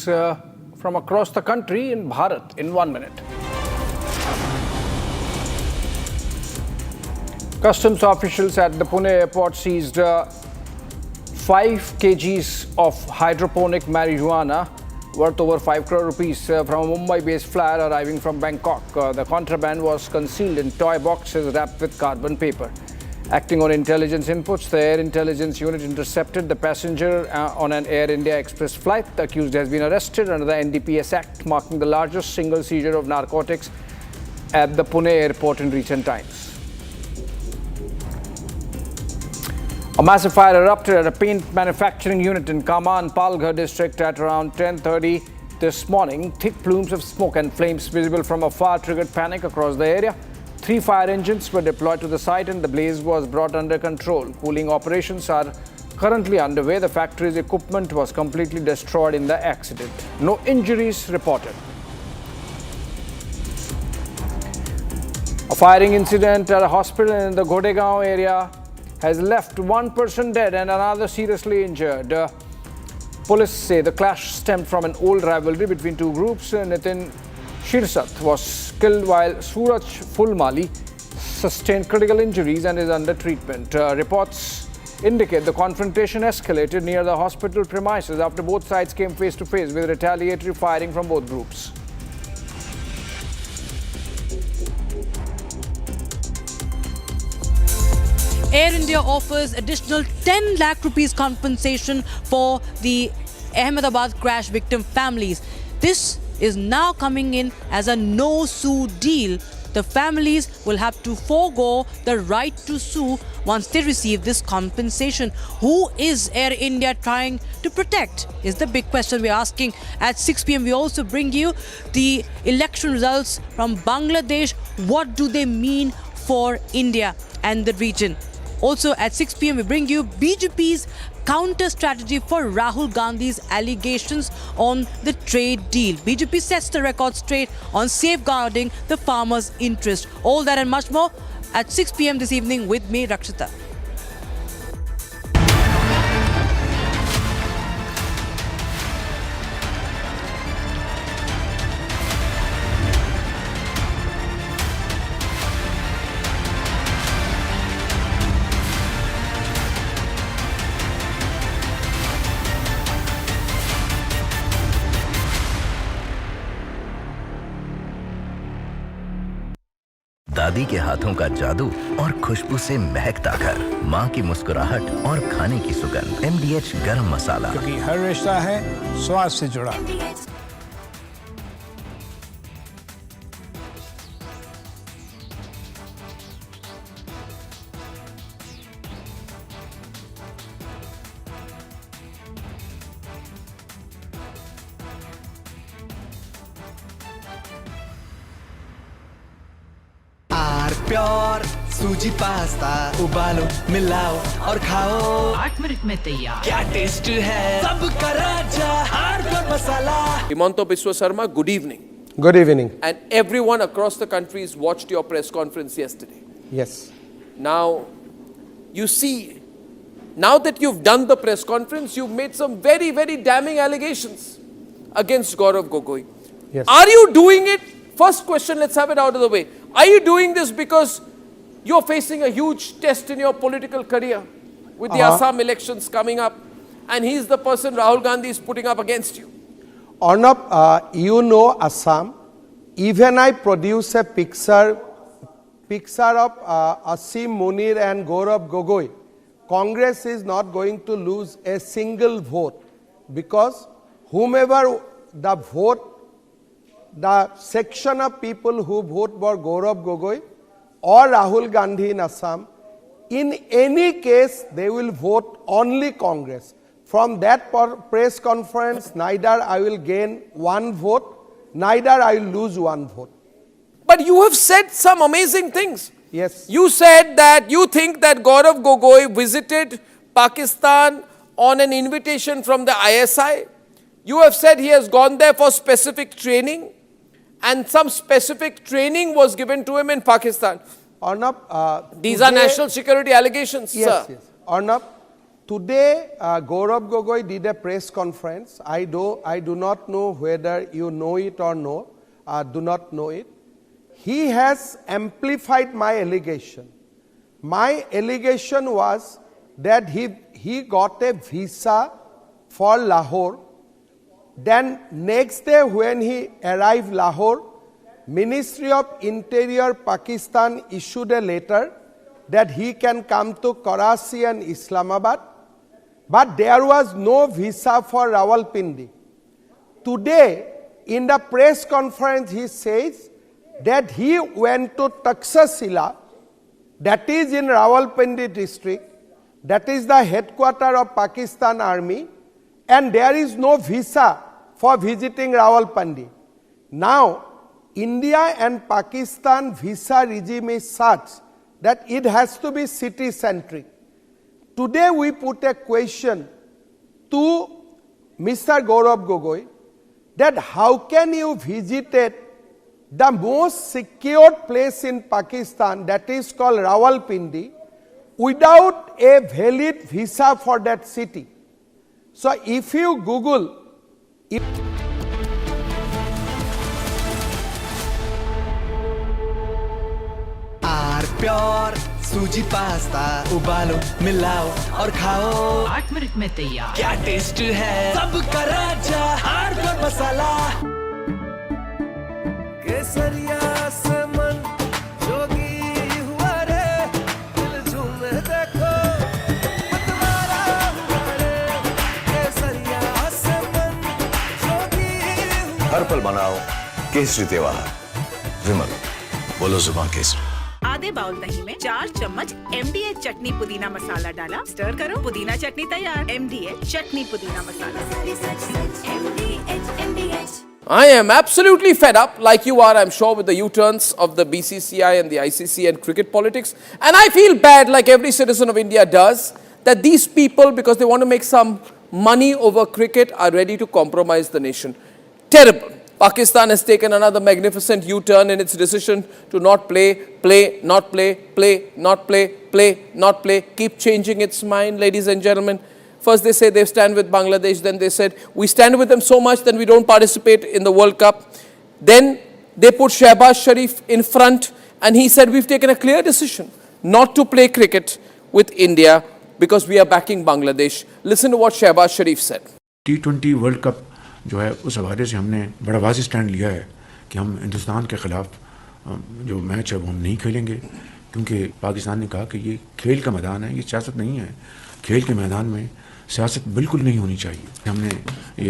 from across the country in Bharat in 1 minute. Customs officials at the Pune airport seized 5 kgs of hydroponic marijuana worth over 5 crore rupees from a Mumbai-based flyer arriving from Bangkok. The contraband was concealed in toy boxes wrapped with carbon paper. Acting on intelligence inputs, the Air Intelligence Unit intercepted the passenger on an Air India Express flight. The accused has been arrested under the NDPS Act, marking the largest single seizure of narcotics at the Pune airport in recent times. A massive fire erupted at a paint manufacturing unit in Kaman, Palghar district at around 10:30 this morning. Thick plumes of smoke and flames visible from afar triggered panic across the area. 3 fire engines were deployed to the site and the blaze was brought under control. Cooling operations are currently underway. The factory's equipment was completely destroyed in the accident. No injuries reported. A firing incident at a hospital in the Godegaon area has left 1 person dead and another seriously injured. Police say the clash stemmed from an old rivalry between 2 groups. Nitin Shirsat was killed while Suraj Fulmali sustained critical injuries and is under treatment. Reports indicate the confrontation escalated near the hospital premises after both sides came face to face with retaliatory firing from both groups. Air India offers additional 10 lakh rupees compensation for the Ahmedabad crash victim families. This is now coming in as a no-sue deal. The families will have to forego the right to sue once they receive this compensation. Who is Air India trying to protect is the big question we're asking. At 6 p.m. we also bring you the election results from Bangladesh. What do they mean for India and the region? Also at 6 p.m. we bring you BJP's counter strategy for Rahul Gandhi's allegations on the trade deal. BJP sets the record straight on safeguarding the farmers' interest. All that and much more at 6 p.m. this evening with me, Rakshita. दादी के हाथों का जादू और खुशबू से महकता घर, माँ की मुस्कुराहट और खाने की सुगंध। MDH गरम मसाला, क्योंकि हर रिश्ता है स्वाद से जुड़ा। प्योर सूजी पास्ता उबालो मिलाओ और खाओ 8 मिनट में तैयार। क्या टेस्ट है सबका राजा hardcore masala. Himanto Biswa Sarma, good evening. Good evening. And everyone across the country watched your press conference yesterday. Yes. Now, you see, now that you've done the press conference, you've made some very, very damning allegations against Gaurav Gogoi. Yes. Are you doing it? First question, let's have it out of the way. Are you doing this because you're facing a huge test in your political career with the Assam elections coming up and he's the person Rahul Gandhi is putting up against you? Arnab, you know Assam. Even I produce a picture of Asim Munir and Gaurav Gogoi, Congress is not going to lose a single vote, because whomever the vote, the section of people who vote for Gaurav Gogoi or Rahul Gandhi in Assam, in any case they will vote only Congress. From that press conference, neither I will gain one vote, neither I will lose one vote. But you have said some amazing things. Yes. You said that you think that Gaurav Gogoi visited Pakistan on an invitation from the ISI. You have said he has gone there for specific training, and some specific training was given to him in Pakistan. Arnab, these are national security allegations, yes, sir. Yes. Arnab, today Gaurav Gogoi did a press conference. I do not know whether you know it or no, do not know it. He has amplified my allegation. My allegation was that he got a visa for Lahore. Then next day when he arrived Lahore, Ministry of Interior Pakistan issued a letter that he can come to Karachi and Islamabad, but there was no visa for Rawalpindi. Today, in the press conference, he says that he went to Taxila, that is in Rawalpindi district, that is the headquarters of Pakistan Army, and there is no visa for visiting Rawalpindi. Now, India and Pakistan visa regime is such that it has to be city-centric. Today we put a question to Mr. Gaurav Gogoi that how can you visit the most secured place in Pakistan, that is called Rawalpindi, without a valid visa for that city. So if you Google, pure सूजी pasta उबालो मिलाओ और खाओ 8 minute में तैयार क्या taste है सबका राजा आर्नब मसाला केसरिया से मन जोगी हुआ रे दिल झूमे देखो मतवारा हुआ रे केसरिया से मन जोगी हर पल मनाओ केसरी त्योहार विमल बोलो जुबान केसरी आधे बाउल दही में 4 चम्मच MDH चटनी पुदीना मसाला डाला, स्टर करो, पुदीना चटनी तैयार। MDH चटनी पुदीना मसाला। I am absolutely fed up, like you are, I'm sure, with the U-turns of the BCCI and the ICC and cricket politics. And I feel bad, like every citizen of India does, that these people, because they want to make some money over cricket, are ready to compromise the nation. Terrible. Pakistan has taken another magnificent U-turn in its decision to not play, not play, not play, not play, keep changing its mind, ladies and gentlemen. First they say they stand with Bangladesh, then they said we stand with them so much that we don't participate in the World Cup. Then they put Shehbaz Sharif in front and he said we've taken a clear decision not to play cricket with India because we are backing Bangladesh. Listen to what Shehbaz Sharif said. T20 World Cup जो है उस हवाले से हमने बड़ा वाज़ी stand लिया है कि हम हिंदुस्तान के ख़िलाफ़ जो मैच है वो हम नहीं खेलेंगे क्योंकि पाकिस्तान ने कहा कि ये खेल का मैदान है, ये सियासत नहीं है। खेल के मैदान में सियासत बिल्कुल नहीं होनी चाहिए। हमने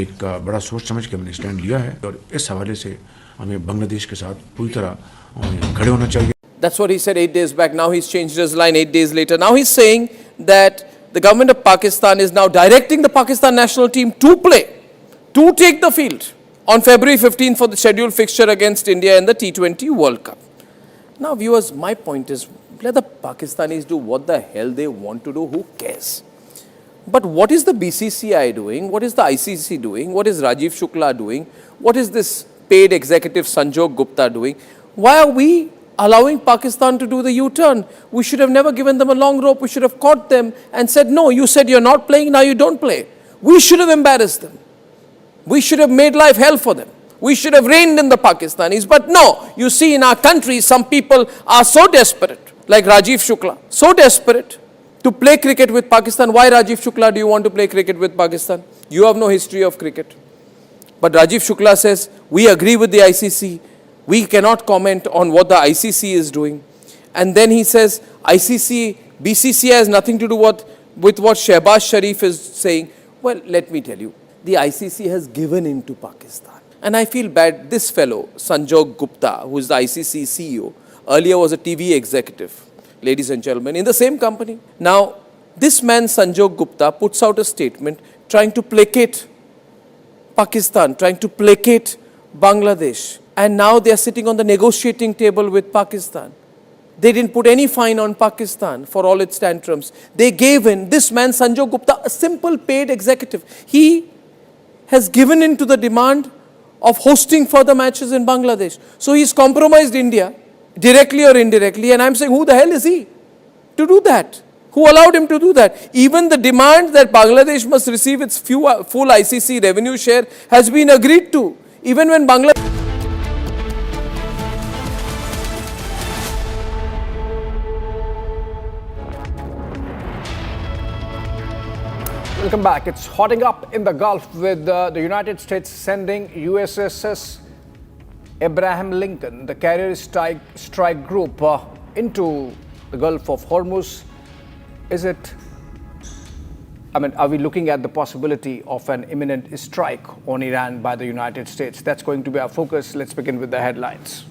एक बड़ा सोच समझ के हमने स्टैंड लिया है और इस हवाले से हमें बांग्लादेश के साथ पूरी तरह खड़े होना चाहिए। That's what he said 8 days back. Now he's changed his line 8 days later. Now he's saying that the government of Pakistan is now directing the Pakistan national team to take the field on February 15th for the scheduled fixture against India in the T20 World Cup. Now viewers, my point is, let the Pakistanis do what the hell they want to do, who cares? But what is the BCCI doing? What is the ICC doing? What is Rajiv Shukla doing? What is this paid executive Sanjog Gupta doing? Why are we allowing Pakistan to do the U-turn? We should have never given them a long rope. We should have caught them and said, no, you said you're not playing, now you don't play. We should have embarrassed them. We should have made life hell for them. We should have reined in the Pakistanis. But no, you see in our country, some people are so desperate, like Rajiv Shukla, so desperate to play cricket with Pakistan. Why, Rajiv Shukla, do you want to play cricket with Pakistan? You have no history of cricket. But Rajiv Shukla says, we agree with the ICC. We cannot comment on what the ICC is doing. and then he says ICC, BCCI has nothing to do with what Shehbaz Sharif is saying. Well, let me tell you, the ICC has given in to Pakistan. And I feel bad, this fellow, Sanjog Gupta, who is the ICC CEO, earlier was a TV executive, ladies and gentlemen, in the same company. Now, this man, Sanjog Gupta, puts out a statement trying to placate Pakistan, trying to placate Bangladesh. And now they are sitting on the negotiating table with Pakistan. They didn't put any fine on Pakistan for all its tantrums. They gave in. This man, Sanjog Gupta, a simple paid executive, he has given in to the demand of hosting further matches in Bangladesh. So he's compromised India, directly or indirectly, and I'm saying, who the hell is he to do that? Who allowed him to do that? Even the demand that Bangladesh must receive its full ICC revenue share has been agreed to. Even when Bangladesh... Welcome back. It's hotting up in the Gulf with the United States sending USS Abraham Lincoln, the carrier strike group, into the Gulf of Hormuz. Are we looking at the possibility of an imminent strike on Iran by the United States? That's going to be our focus. Let's begin with the headlines.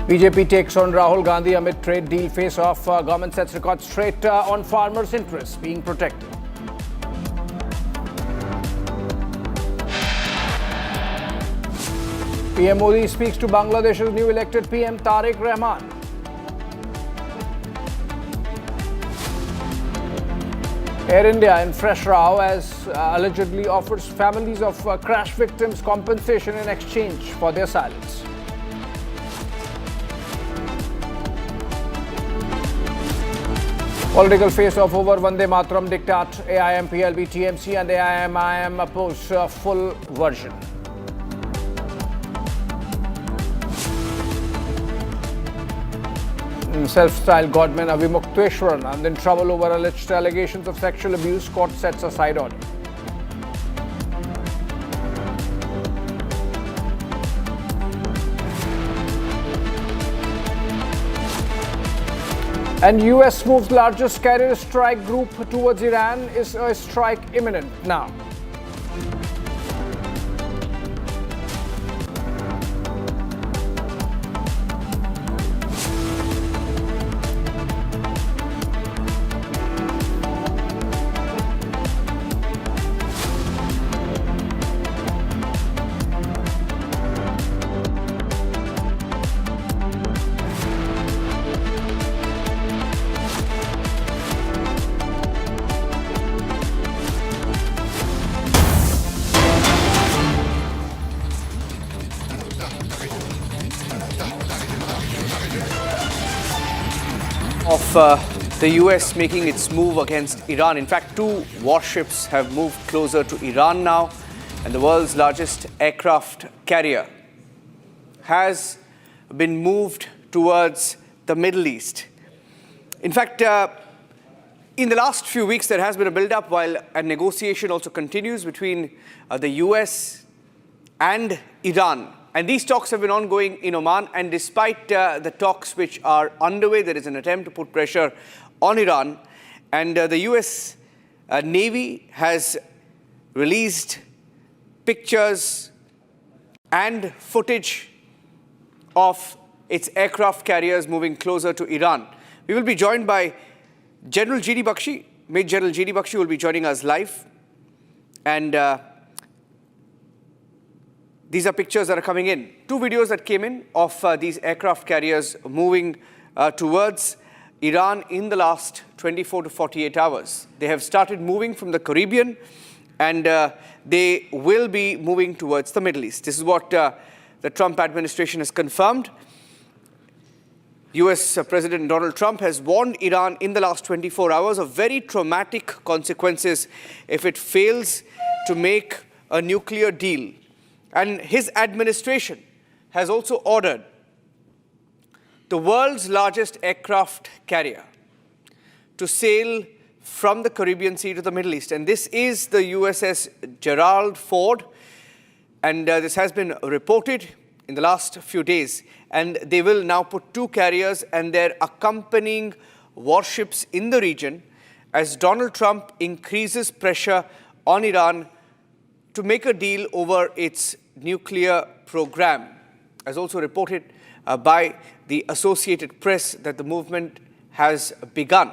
BJP takes on Rahul Gandhi amid trade deal face-off. Government sets record straight on farmers' interests being protected. PM Modi speaks to Bangladesh's new elected PM Tariq Rahman. Air India in fresh row as allegedly offers families of crash victims compensation in exchange for their silence. Political face-off over Vande Mataram diktat. AIM, PLB, TMC and AIM oppose full version. Self-styled godman Avimukteshwaran and in trouble over alleged allegations of sexual abuse. Court sets aside order. And US moves largest carrier strike group towards Iran. Is a strike imminent now? Of the US making its move against Iran. In fact, 2 warships have moved closer to Iran now, and the world's largest aircraft carrier has been moved towards the Middle East. In fact, in the last few weeks, there has been a build-up while a negotiation also continues between the US and Iran. And these talks have been ongoing in Oman, and despite the talks which are underway, there is an attempt to put pressure on Iran. And the US Navy has released pictures and footage of its aircraft carriers moving closer to Iran. We will be joined by General G.D. Bakshi. Major General G.D. Bakshi will be joining us live. And these are pictures that are coming in. 2 videos that came in of these aircraft carriers moving towards Iran in the last 24 to 48 hours. They have started moving from the Caribbean, and they will be moving towards the Middle East. This is what the Trump administration has confirmed. US President Donald Trump has warned Iran in the last 24 hours of very traumatic consequences if it fails to make a nuclear deal. And his administration has also ordered the world's largest aircraft carrier to sail from the Caribbean Sea to the Middle East. And this is the USS Gerald Ford. And this has been reported in the last few days, and they will now put 2 carriers and their accompanying warships in the region as Donald Trump increases pressure on Iran to make a deal over its nuclear program. As also reported by the Associated Press that the movement has begun.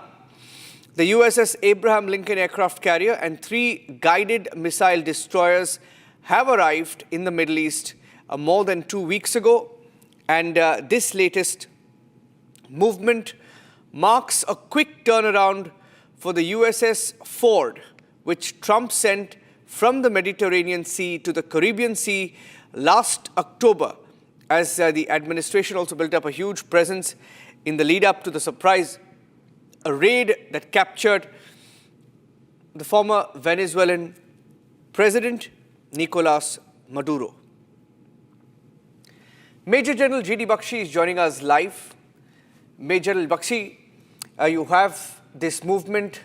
The USS Abraham Lincoln aircraft carrier and 3 guided missile destroyers have arrived in the Middle East more than 2 weeks ago, and this latest movement marks a quick turnaround for the USS Ford, which Trump sent from the Mediterranean Sea to the Caribbean Sea last October, as the administration also built up a huge presence in the lead up to the surprise raid that captured the former Venezuelan President Nicolas Maduro. Major General G.D. Bakshi is joining us live. Major General Bakshi, you have this movement,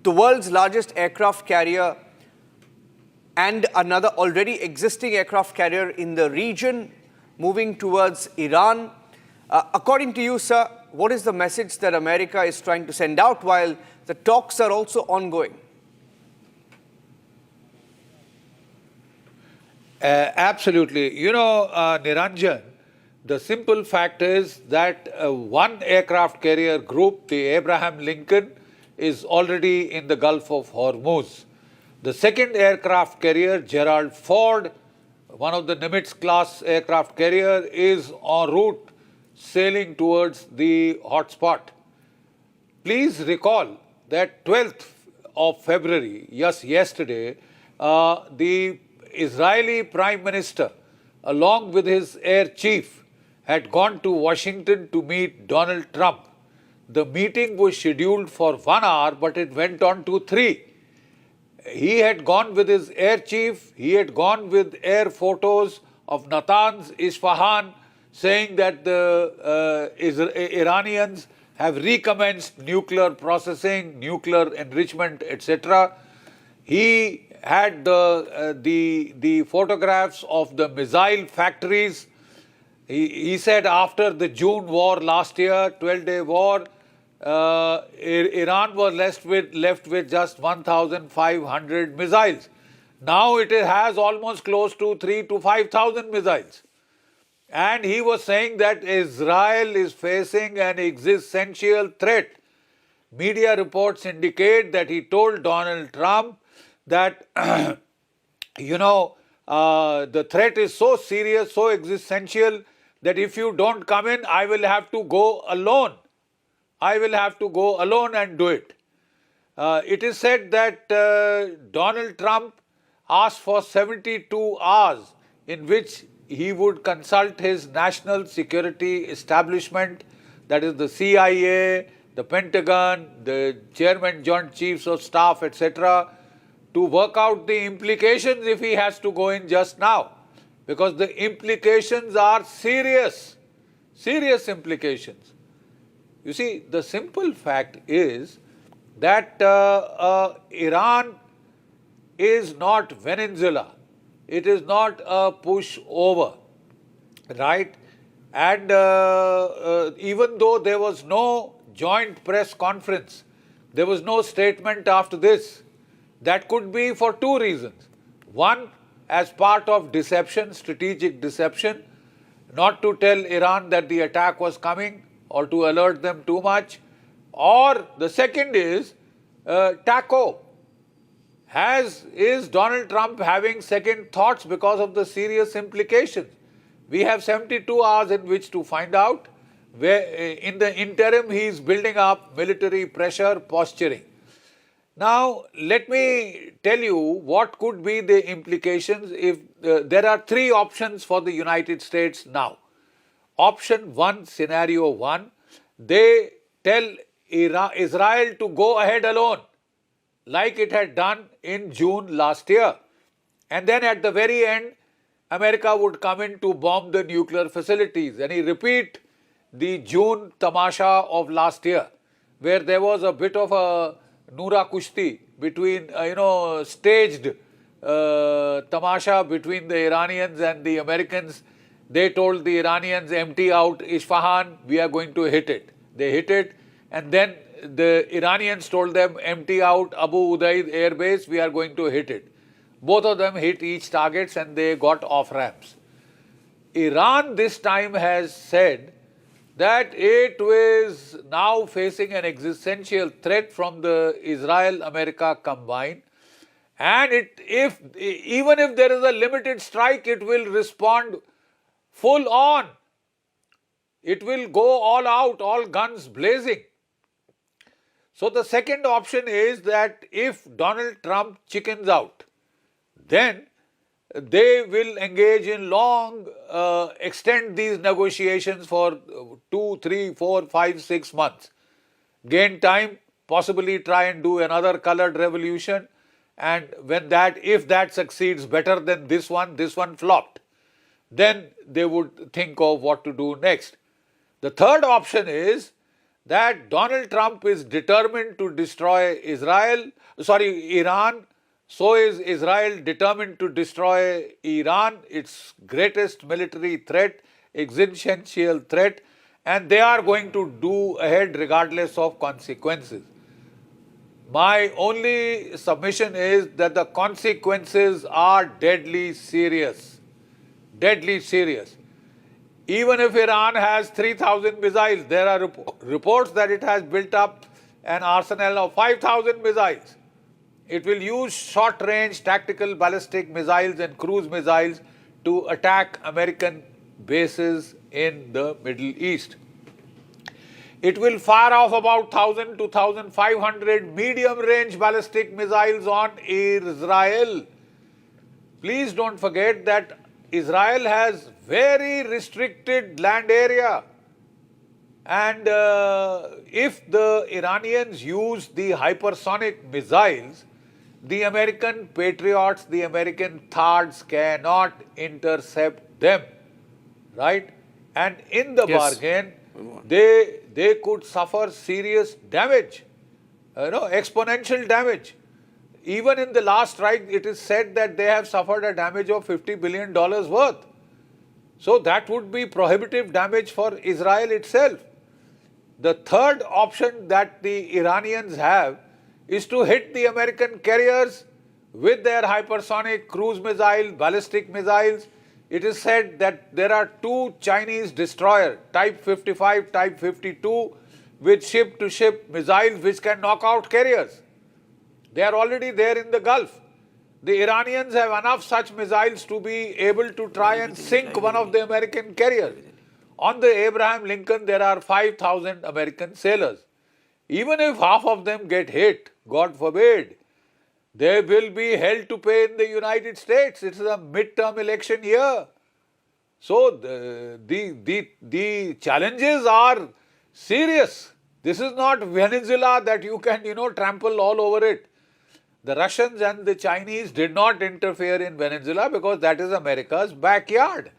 the world's largest aircraft carrier and another already existing aircraft carrier in the region moving towards Iran. According to you, sir, what is the message that America is trying to send out while the talks are also ongoing? Absolutely. You know, Niranjan, the simple fact is that one aircraft carrier group, the Abraham Lincoln, is already in the Gulf of Hormuz. The second aircraft carrier, Gerald Ford, one of the Nimitz-class aircraft carrier, is en route sailing towards the hotspot. Please recall that 12th of February, yesterday, the Israeli Prime Minister, along with his air chief, had gone to Washington to meet Donald Trump. The meeting was scheduled for 1 hour, but it went on to 3. He had gone with his air chief, he had gone with air photos of Natanz, Isfahan, saying that the Iranians have recommenced nuclear processing, nuclear enrichment, etc. He had the photographs of the missile factories. He said after the June war last year, 12-day war, Iran was left with just 1,500 missiles. Now it has almost close to 3,000 to 5,000 missiles. And he was saying that Israel is facing an existential threat. Media reports indicate that he told Donald Trump that, the threat is so serious, so existential, that if you don't come in, I will have to go alone. I will have to go alone and do it. It is said that Donald Trump asked for 72 hours in which he would consult his national security establishment, that is the CIA, the Pentagon, the Chairman Joint Chiefs of Staff, etc., to work out the implications if he has to go in just now. Because the implications are serious, serious implications. You see, the simple fact is that Iran is not Venezuela. It is not a pushover, right? And even though there was no joint press conference, there was no statement after this, that could be for 2 reasons. One, as part of deception, strategic deception, not to tell Iran that the attack was coming or to alert them too much. Or the second is TACO. Is Donald Trump having second thoughts because of the serious implications? We have 72 hours in which to find out. Where, in the interim, he is building up military pressure, posturing. Now, let me tell you what could be the implications if there are 3 options for the United States now. Option 1, scenario 1, they tell Israel to go ahead alone, like it had done in June last year. And then at the very end, America would come in to bomb the nuclear facilities. And he repeat the June tamasha of last year, where there was a bit of a Noora Kushti between, staged tamasha between the Iranians and the Americans. They told the Iranians, empty out Isfahan, we are going to hit it. They hit it, and then the Iranians told them, empty out Abu Udaid Air Base, we are going to hit it. Both of them hit each targets and they got off ramps. Iran this time has said that it is now facing an existential threat from the Israel-America combined, and even if there is a limited strike, it will respond full on. It will go all out, all guns blazing. So the second option is that if Donald Trump chickens out, then they will engage in extend these negotiations for 2, 3, 4, 5, 6 months. Gain time, possibly try and do another colored revolution, and if that succeeds better than this one flopped, then they would think of what to do next. The third option is that Donald Trump is determined to destroy Iran. So is Israel determined to destroy Iran, its greatest military threat, existential threat, and they are going to do ahead regardless of consequences. My only submission is that the consequences are deadly serious. Deadly serious. Even if Iran has 3,000 missiles, there are reports that it has built up an arsenal of 5,000 missiles. It will use short-range tactical ballistic missiles and cruise missiles to attack American bases in the Middle East. It will fire off about 1,000 to 1,500 medium-range ballistic missiles on Israel. Please don't forget that Israel has very restricted land area. And if the Iranians use the hypersonic missiles, the American Patriots, the American THAADs cannot intercept them, right? And in the bargain, they could suffer serious damage, exponential damage. Even in the last strike, it is said that they have suffered a damage of $50 billion worth. So that would be prohibitive damage for Israel itself. The third option that the Iranians have is to hit the American carriers with their hypersonic cruise missiles, ballistic missiles. It is said that there are 2 Chinese destroyers, Type 55, Type 52, with ship-to-ship missiles which can knock out carriers. They are already there in the Gulf. The Iranians have enough such missiles to be able to try and sink one of the American carriers. On the Abraham Lincoln, there are 5,000 American sailors. Even if half of them get hit, God forbid, they will be held to pay in the United States. It's a midterm election year. So the challenges are serious. This is not Venezuela that you can, trample all over it. The Russians and the Chinese did not interfere in Venezuela because that is America's backyard.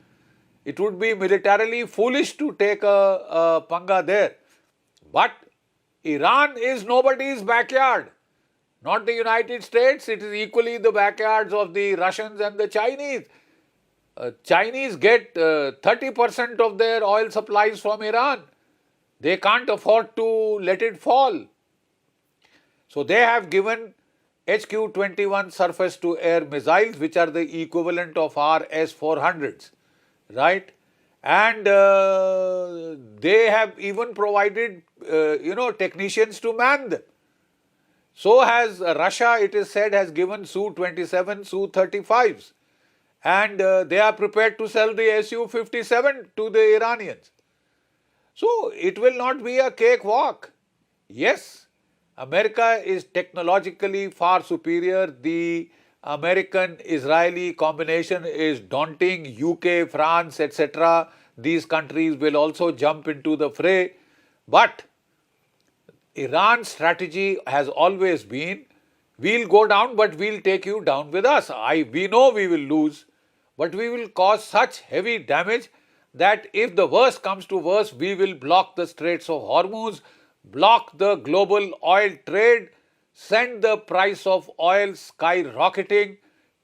It would be militarily foolish to take a panga there. But Iran is nobody's backyard. Not the United States. It is equally the backyards of the Russians and the Chinese. Chinese get 30% of their oil supplies from Iran. They can't afford to let it fall. So they have given HQ-21 surface-to-air missiles, which are the equivalent of our S-400s, right? And they have even provided, technicians to man them. So has Russia, it is said, has given Su-27, Su-35s. And they are prepared to sell the Su-57 to the Iranians. So it will not be a cakewalk. Yes, America is technologically far superior. The American-Israeli combination is daunting. UK, France, etc. These countries will also jump into the fray. But Iran's strategy has always been, we'll go down, but we'll take you down with us. We know we will lose, but we will cause such heavy damage that if the worst comes to worst, we will block the Straits of Hormuz, block the global oil trade, send the price of oil skyrocketing,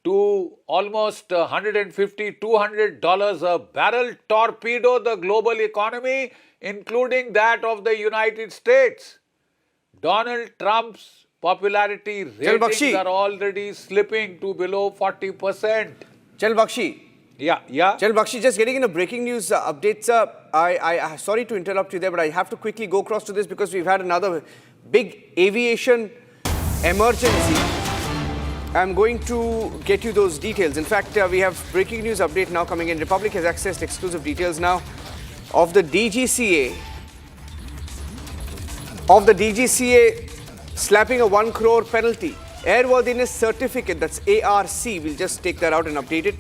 to almost $150, $200 a barrel, torpedo the global economy, including that of the United States. Donald Trump's popularity ratings are already slipping to below 40%. Chal Bakshi. Yeah. Chal Bakshi, just getting in a breaking news update, sir. I sorry to interrupt you there, but I have to quickly go across to this because we've had another big aviation emergency. I'm going to get you those details. In fact, we have breaking news update now coming in. Republic has accessed exclusive details now of the DGCA. Slapping a 1 crore penalty. Airworthiness certificate, that's ARC. We'll just take that out and update it.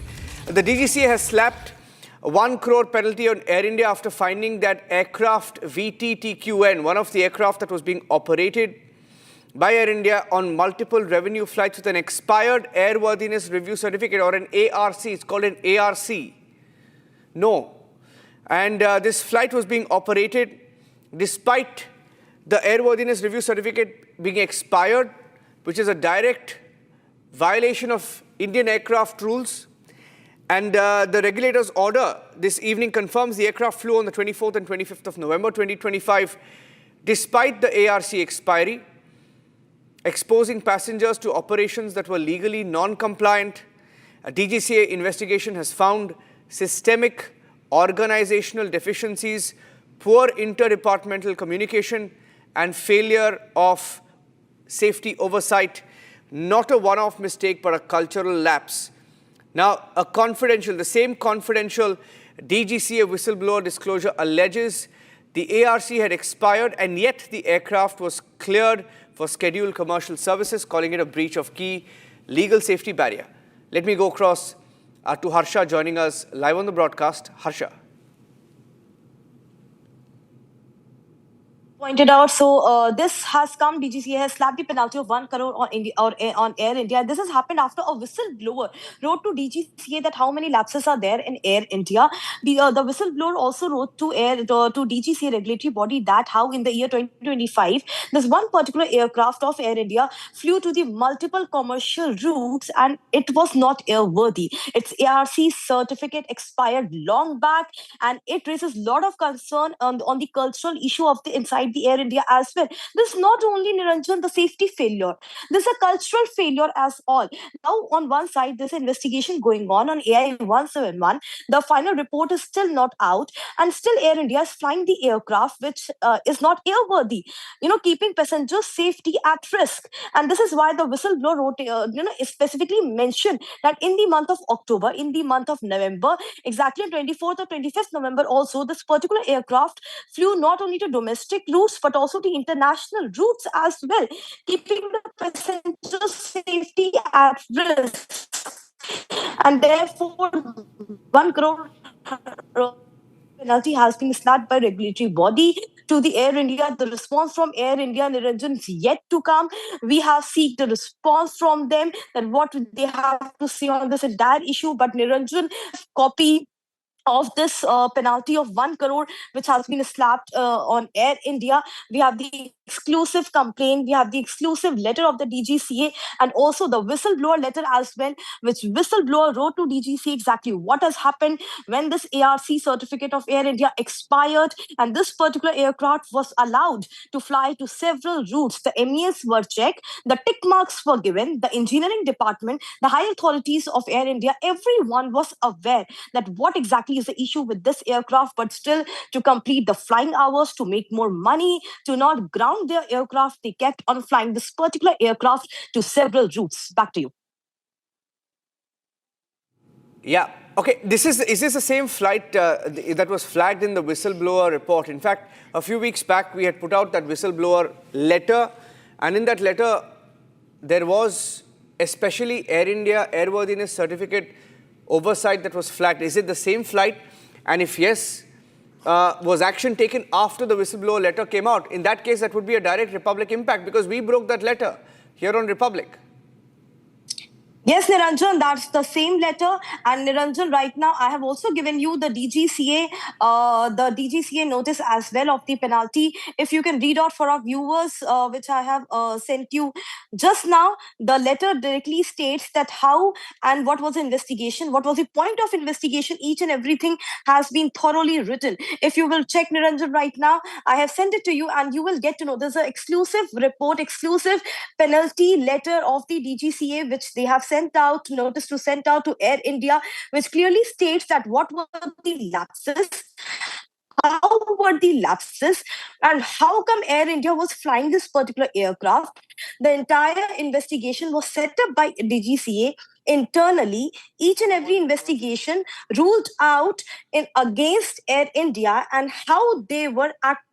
The DGCA has slapped a 1 crore penalty on Air India after finding that aircraft VTTQN, one of the aircraft that was being operated by Air India on multiple revenue flights with an expired airworthiness review certificate, or an ARC. It's called an ARC. No. And this flight was being operated despite the airworthiness review certificate being expired, which is a direct violation of Indian aircraft rules. And the regulator's order this evening confirms the aircraft flew on the 24th and 25th of November 2025, despite the ARC expiry, exposing passengers to operations that were legally non-compliant. A DGCA investigation has found systemic organizational deficiencies, poor interdepartmental communication, and failure of safety oversight. Not a one-off mistake, but a cultural lapse. Now, the same confidential DGCA whistleblower disclosure alleges the ARC had expired and yet the aircraft was cleared for scheduled commercial services, calling it a breach of key legal safety barrier. Let me go across to Harsha joining us live on the broadcast. Harsha. Pointed out, so this has come, DGCA has slapped the penalty of 1 crore on Air India. This has happened after a whistleblower wrote to DGCA that how many lapses are there in Air India. The whistleblower also wrote to DGCA regulatory body that how in the year 2025, this one particular aircraft of Air India flew to the multiple commercial routes and it was not airworthy. Its ARC certificate expired long back, and it raises a lot of concern on the cultural issue of the inside the Air India as well. This is not only, Niranjan, the safety failure. This is a cultural failure as all. Now, on one side, there's an investigation going on AI 171. The final report is still not out, and still Air India is flying the aircraft which is not airworthy, keeping passengers' safety at risk. And this is why the whistleblower wrote, specifically mentioned that in the month of October, in the month of November, exactly on 24th or 25th November also, this particular aircraft flew not only to domestic routes but also to international routes as well, keeping the passengers' safety at risk. And therefore, 1 crore penalty has been slapped by regulatory body to the Air India. The response from Air India, Niranjan, is yet to come. We have sought the response from them that what they have to say on this entire issue. But Niranjan, copy of this penalty of 1 crore, which has been slapped on Air India. We have the exclusive complaint, we have the exclusive letter of the DGCA, and also the whistleblower letter as well, which whistleblower wrote to DGCA exactly what has happened when this ARC certificate of Air India expired, and this particular aircraft was allowed to fly to several routes. The MES were checked, the tick marks were given, the engineering department, the high authorities of Air India, everyone was aware that what exactly is the issue with this aircraft, but still to complete the flying hours, to make more money, to not ground their aircraft, they kept on flying this particular aircraft to several routes. Back to you. Yeah. Okay. Is this the same flight that was flagged in the whistleblower report? In fact, a few weeks back, we had put out that whistleblower letter, and in that letter, there was especially Air India airworthiness certificate oversight that was flagged. Is it the same flight? And if yes, was action taken after the whistleblower letter came out? In that case, that would be a direct Republic impact because we broke that letter here on Republic. Yes, Niranjan, that's the same letter. And Niranjan, right now, I have also given you the DGCA notice as well of the penalty. If you can read out for our viewers, which I have sent you just now, the letter directly states that how and what was the investigation, what was the point of investigation, each and everything has been thoroughly written. If you will check, Niranjan, right now, I have sent it to you and you will get to know there's an exclusive report, exclusive penalty letter of the DGCA, which they have sent out, notice to send out to Air India, which clearly states that what were the lapses, how were the lapses, and how come Air India was flying this particular aircraft. The entire investigation was set up by DGCA internally. Each and every investigation ruled out against Air India and how they were actually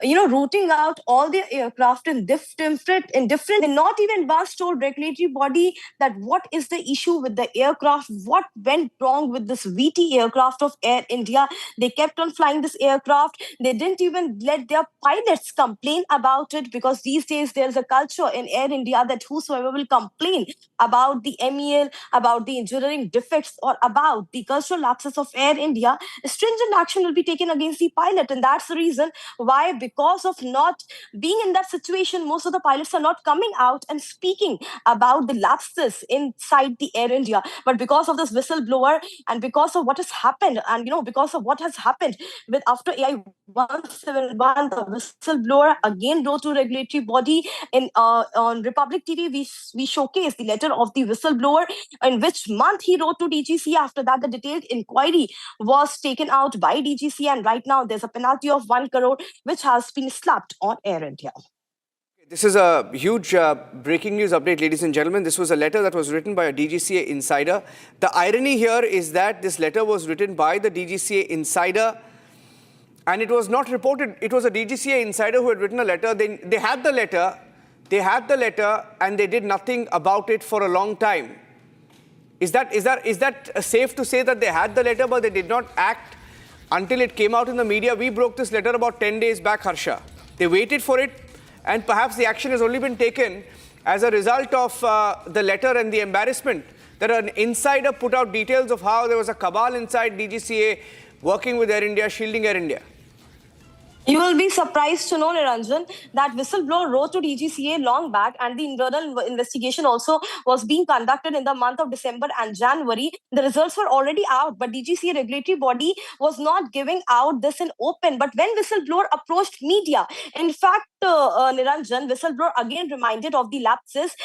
routing out all their aircraft in different, and not even once told regulatory body that what is the issue with the aircraft, what went wrong with this VT aircraft of Air India. They kept on flying this aircraft. They didn't even let their pilots complain about it, because these days there's a culture in Air India that whosoever will complain about the MEL, about the engineering defects, or about the cultural lapses of Air India, stringent action will be taken against the pilot. And that's the reason why, because of not being in that situation, most of the pilots are not coming out and speaking about the lapses inside the Air India. But because of this whistleblower, and because of what has happened, and because of what has happened with after AI 171, the whistleblower again wrote to regulatory body. On Republic TV, we showcase the letter of the whistleblower, in which month he wrote to DGC. After that, the detailed inquiry was taken out by DGC, and right now there's a penalty of 1 crore which has been slapped on Air India. This is a huge breaking news update, ladies and gentlemen. This was a letter that was written by a DGCA insider. The irony here is that this letter was written by the DGCA insider, and it was not reported. It was a DGCA insider who had written a letter. They had the letter, and they did nothing about it for a long time. Is that safe to say that they had the letter, but they did not act until it came out in the media? We broke this letter about 10 days back, Harsha. They waited for it, and perhaps the action has only been taken as a result of the letter and the embarrassment that an insider put out details of how there was a cabal inside DGCA working with Air India, shielding Air India. You will be surprised to know, Niranjan, that whistleblower wrote to DGCA long back, and the internal investigation also was being conducted in the month of December and January. The results were already out, but DGCA regulatory body was not giving out this in open. But when whistleblower approached media, in fact, Niranjan, whistleblower again reminded of the lapses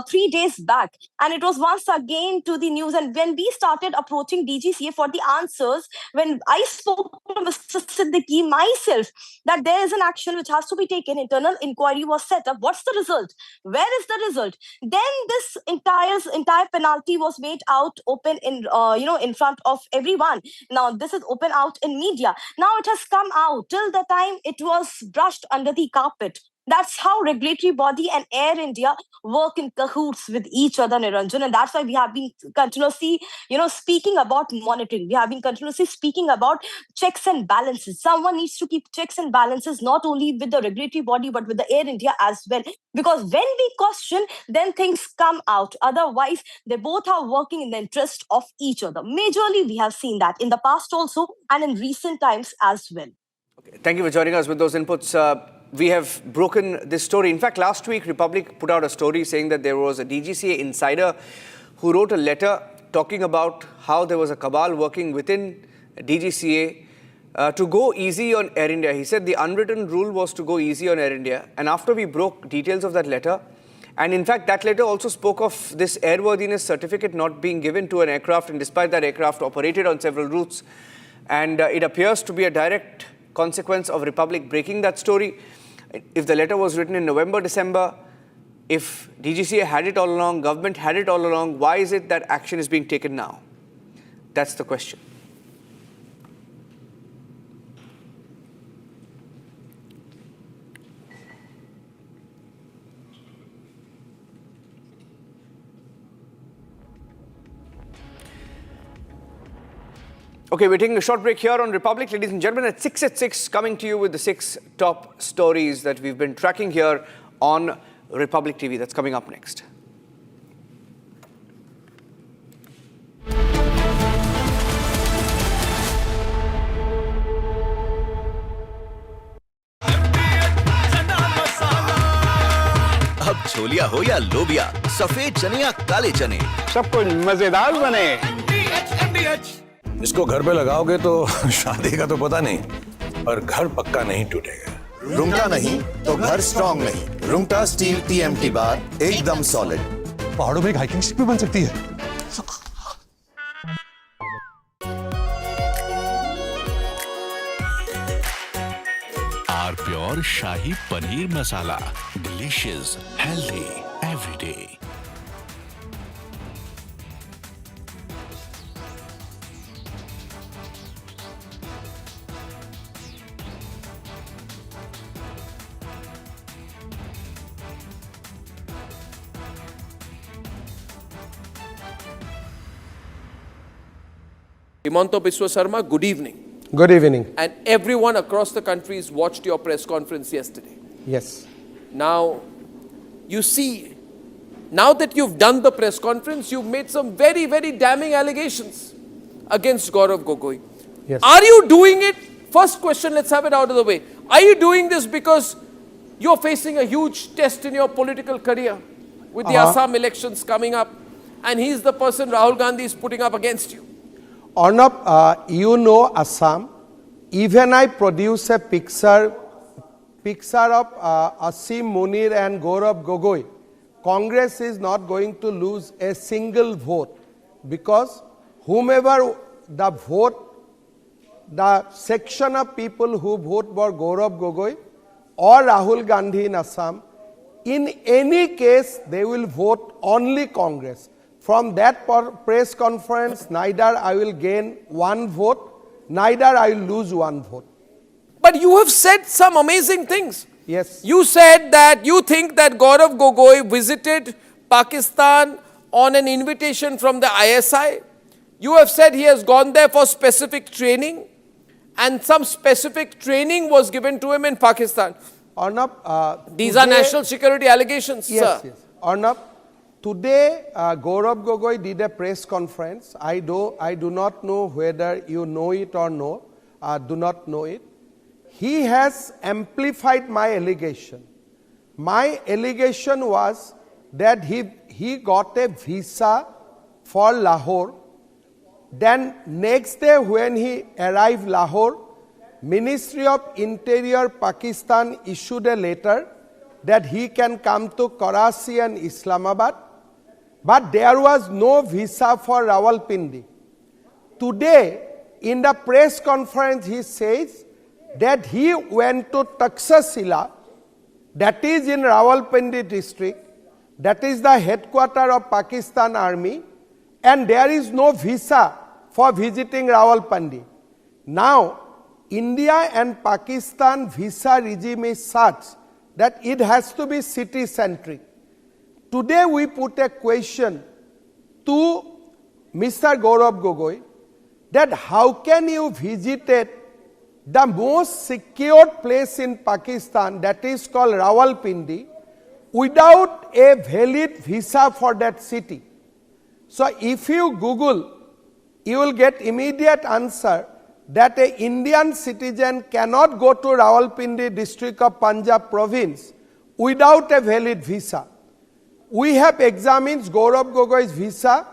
3 days back, and it was once again to the news. And when we started approaching DGCA for the answers, when I spoke to Mr. Siddiqui myself, that there is an action which has to be taken, internal inquiry was set up. What's the result? Where is the result? Then this entire penalty was made out open in front of everyone. Now this is open out in media. Now it has come out. Till the time it was brushed under the carpet. That's how regulatory body and Air India work in cahoots with each other, Niranjan. And that's why we have been continuously, speaking about monitoring. We have been continuously speaking about checks and balances. Someone needs to keep checks and balances, not only with the regulatory body, but with the Air India as well. Because when we question, then things come out. Otherwise, they both are working in the interest of each other. Majorly, we have seen that in the past also, and in recent times as well. Okay. Thank you for joining us with those inputs. We have broken this story. In fact, last week, Republic put out a story saying that there was a DGCA insider who wrote a letter talking about how there was a cabal working within DGCA to go easy on Air India. He said the unwritten rule was to go easy on Air India. And after we broke details of that letter, and in fact, that letter also spoke of this airworthiness certificate not being given to an aircraft, and despite that, aircraft operated on several routes. And it appears to be a direct consequence of Republic breaking that story. If the letter was written in November, December, if DGCA had it all along, government had it all along, why is it that action is being taken now? That's the question. Okay, we're taking a short break here on Republic. Ladies and gentlemen, at 6 coming to you with the 6 top stories that we've been tracking here on Republic TV. That's coming up next. लोबिया हो या लोबिया, सफेद चने या काले चने, सब कुछ मजेदार बने। इसको घर पे लगाओगे तो शादी का तो पता नहीं, पर घर पक्का नहीं टूटेगा। रुंगटा नहीं तो घर स्ट्रॉन्ग नहीं। रुंगटा स्टील TMT बार एकदम सॉलिड। पहाड़ों में एक हाइकिंग शिप भी बन सकती है। R pure shahi paneer masala, delicious, healthy everyday. Himanta Biswa Sarma, good evening. Good evening. And everyone across the country has watched your press conference yesterday. Yes. Now, you see, now that you've done the press conference, you've made some very, very damning allegations against Gaurav Gogoi. Yes. Are you doing it? First question, let's have it out of the way. Are you doing this because you're facing a huge test in your political career with the Assam elections coming up, and he's the person Rahul Gandhi is putting up against you? Arnab, you know Assam. Even I produce a picture of Asim Munir and Gaurav Gogoi. Congress is not going to lose a single vote, because whomever the vote, the section of people who vote for Gaurav Gogoi or Rahul Gandhi in Assam, in any case they will vote only Congress. From that press conference, neither I will gain one vote, neither I will lose one vote. But you have said some amazing things. Yes. You said that you think that Gaurav Gogoi visited Pakistan on an invitation from the ISI. You have said he has gone there for specific training, and some specific training was given to him in Pakistan. Arnab, these are national security allegations, yes, sir. Yes. Arnab, today Gaurav Gogoi did a press conference. I do not know whether you know it or no, do not know it. He has amplified my allegation. My allegation was that he got a visa for Lahore. Then next day when he arrived Lahore, Ministry of Interior Pakistan issued a letter that he can come to Karachi and Islamabad, but there was no visa for Rawalpindi. Today, in the press conference, he says that he went to Taxila, that is in Rawalpindi district, that is the headquarters of Pakistan Army, and there is no visa for visiting Rawalpindi. Now, India and Pakistan visa regime is such that it has to be city-centric. Today we put a question to Mr. Gaurav Gogoi that how can you visit the most secure place in Pakistan, that is called Rawalpindi, without a valid visa for that city? So if you Google, you will get immediate answer that an Indian citizen cannot go to Rawalpindi district of Punjab province without a valid visa. We have examined Gaurav Gogoi's visa.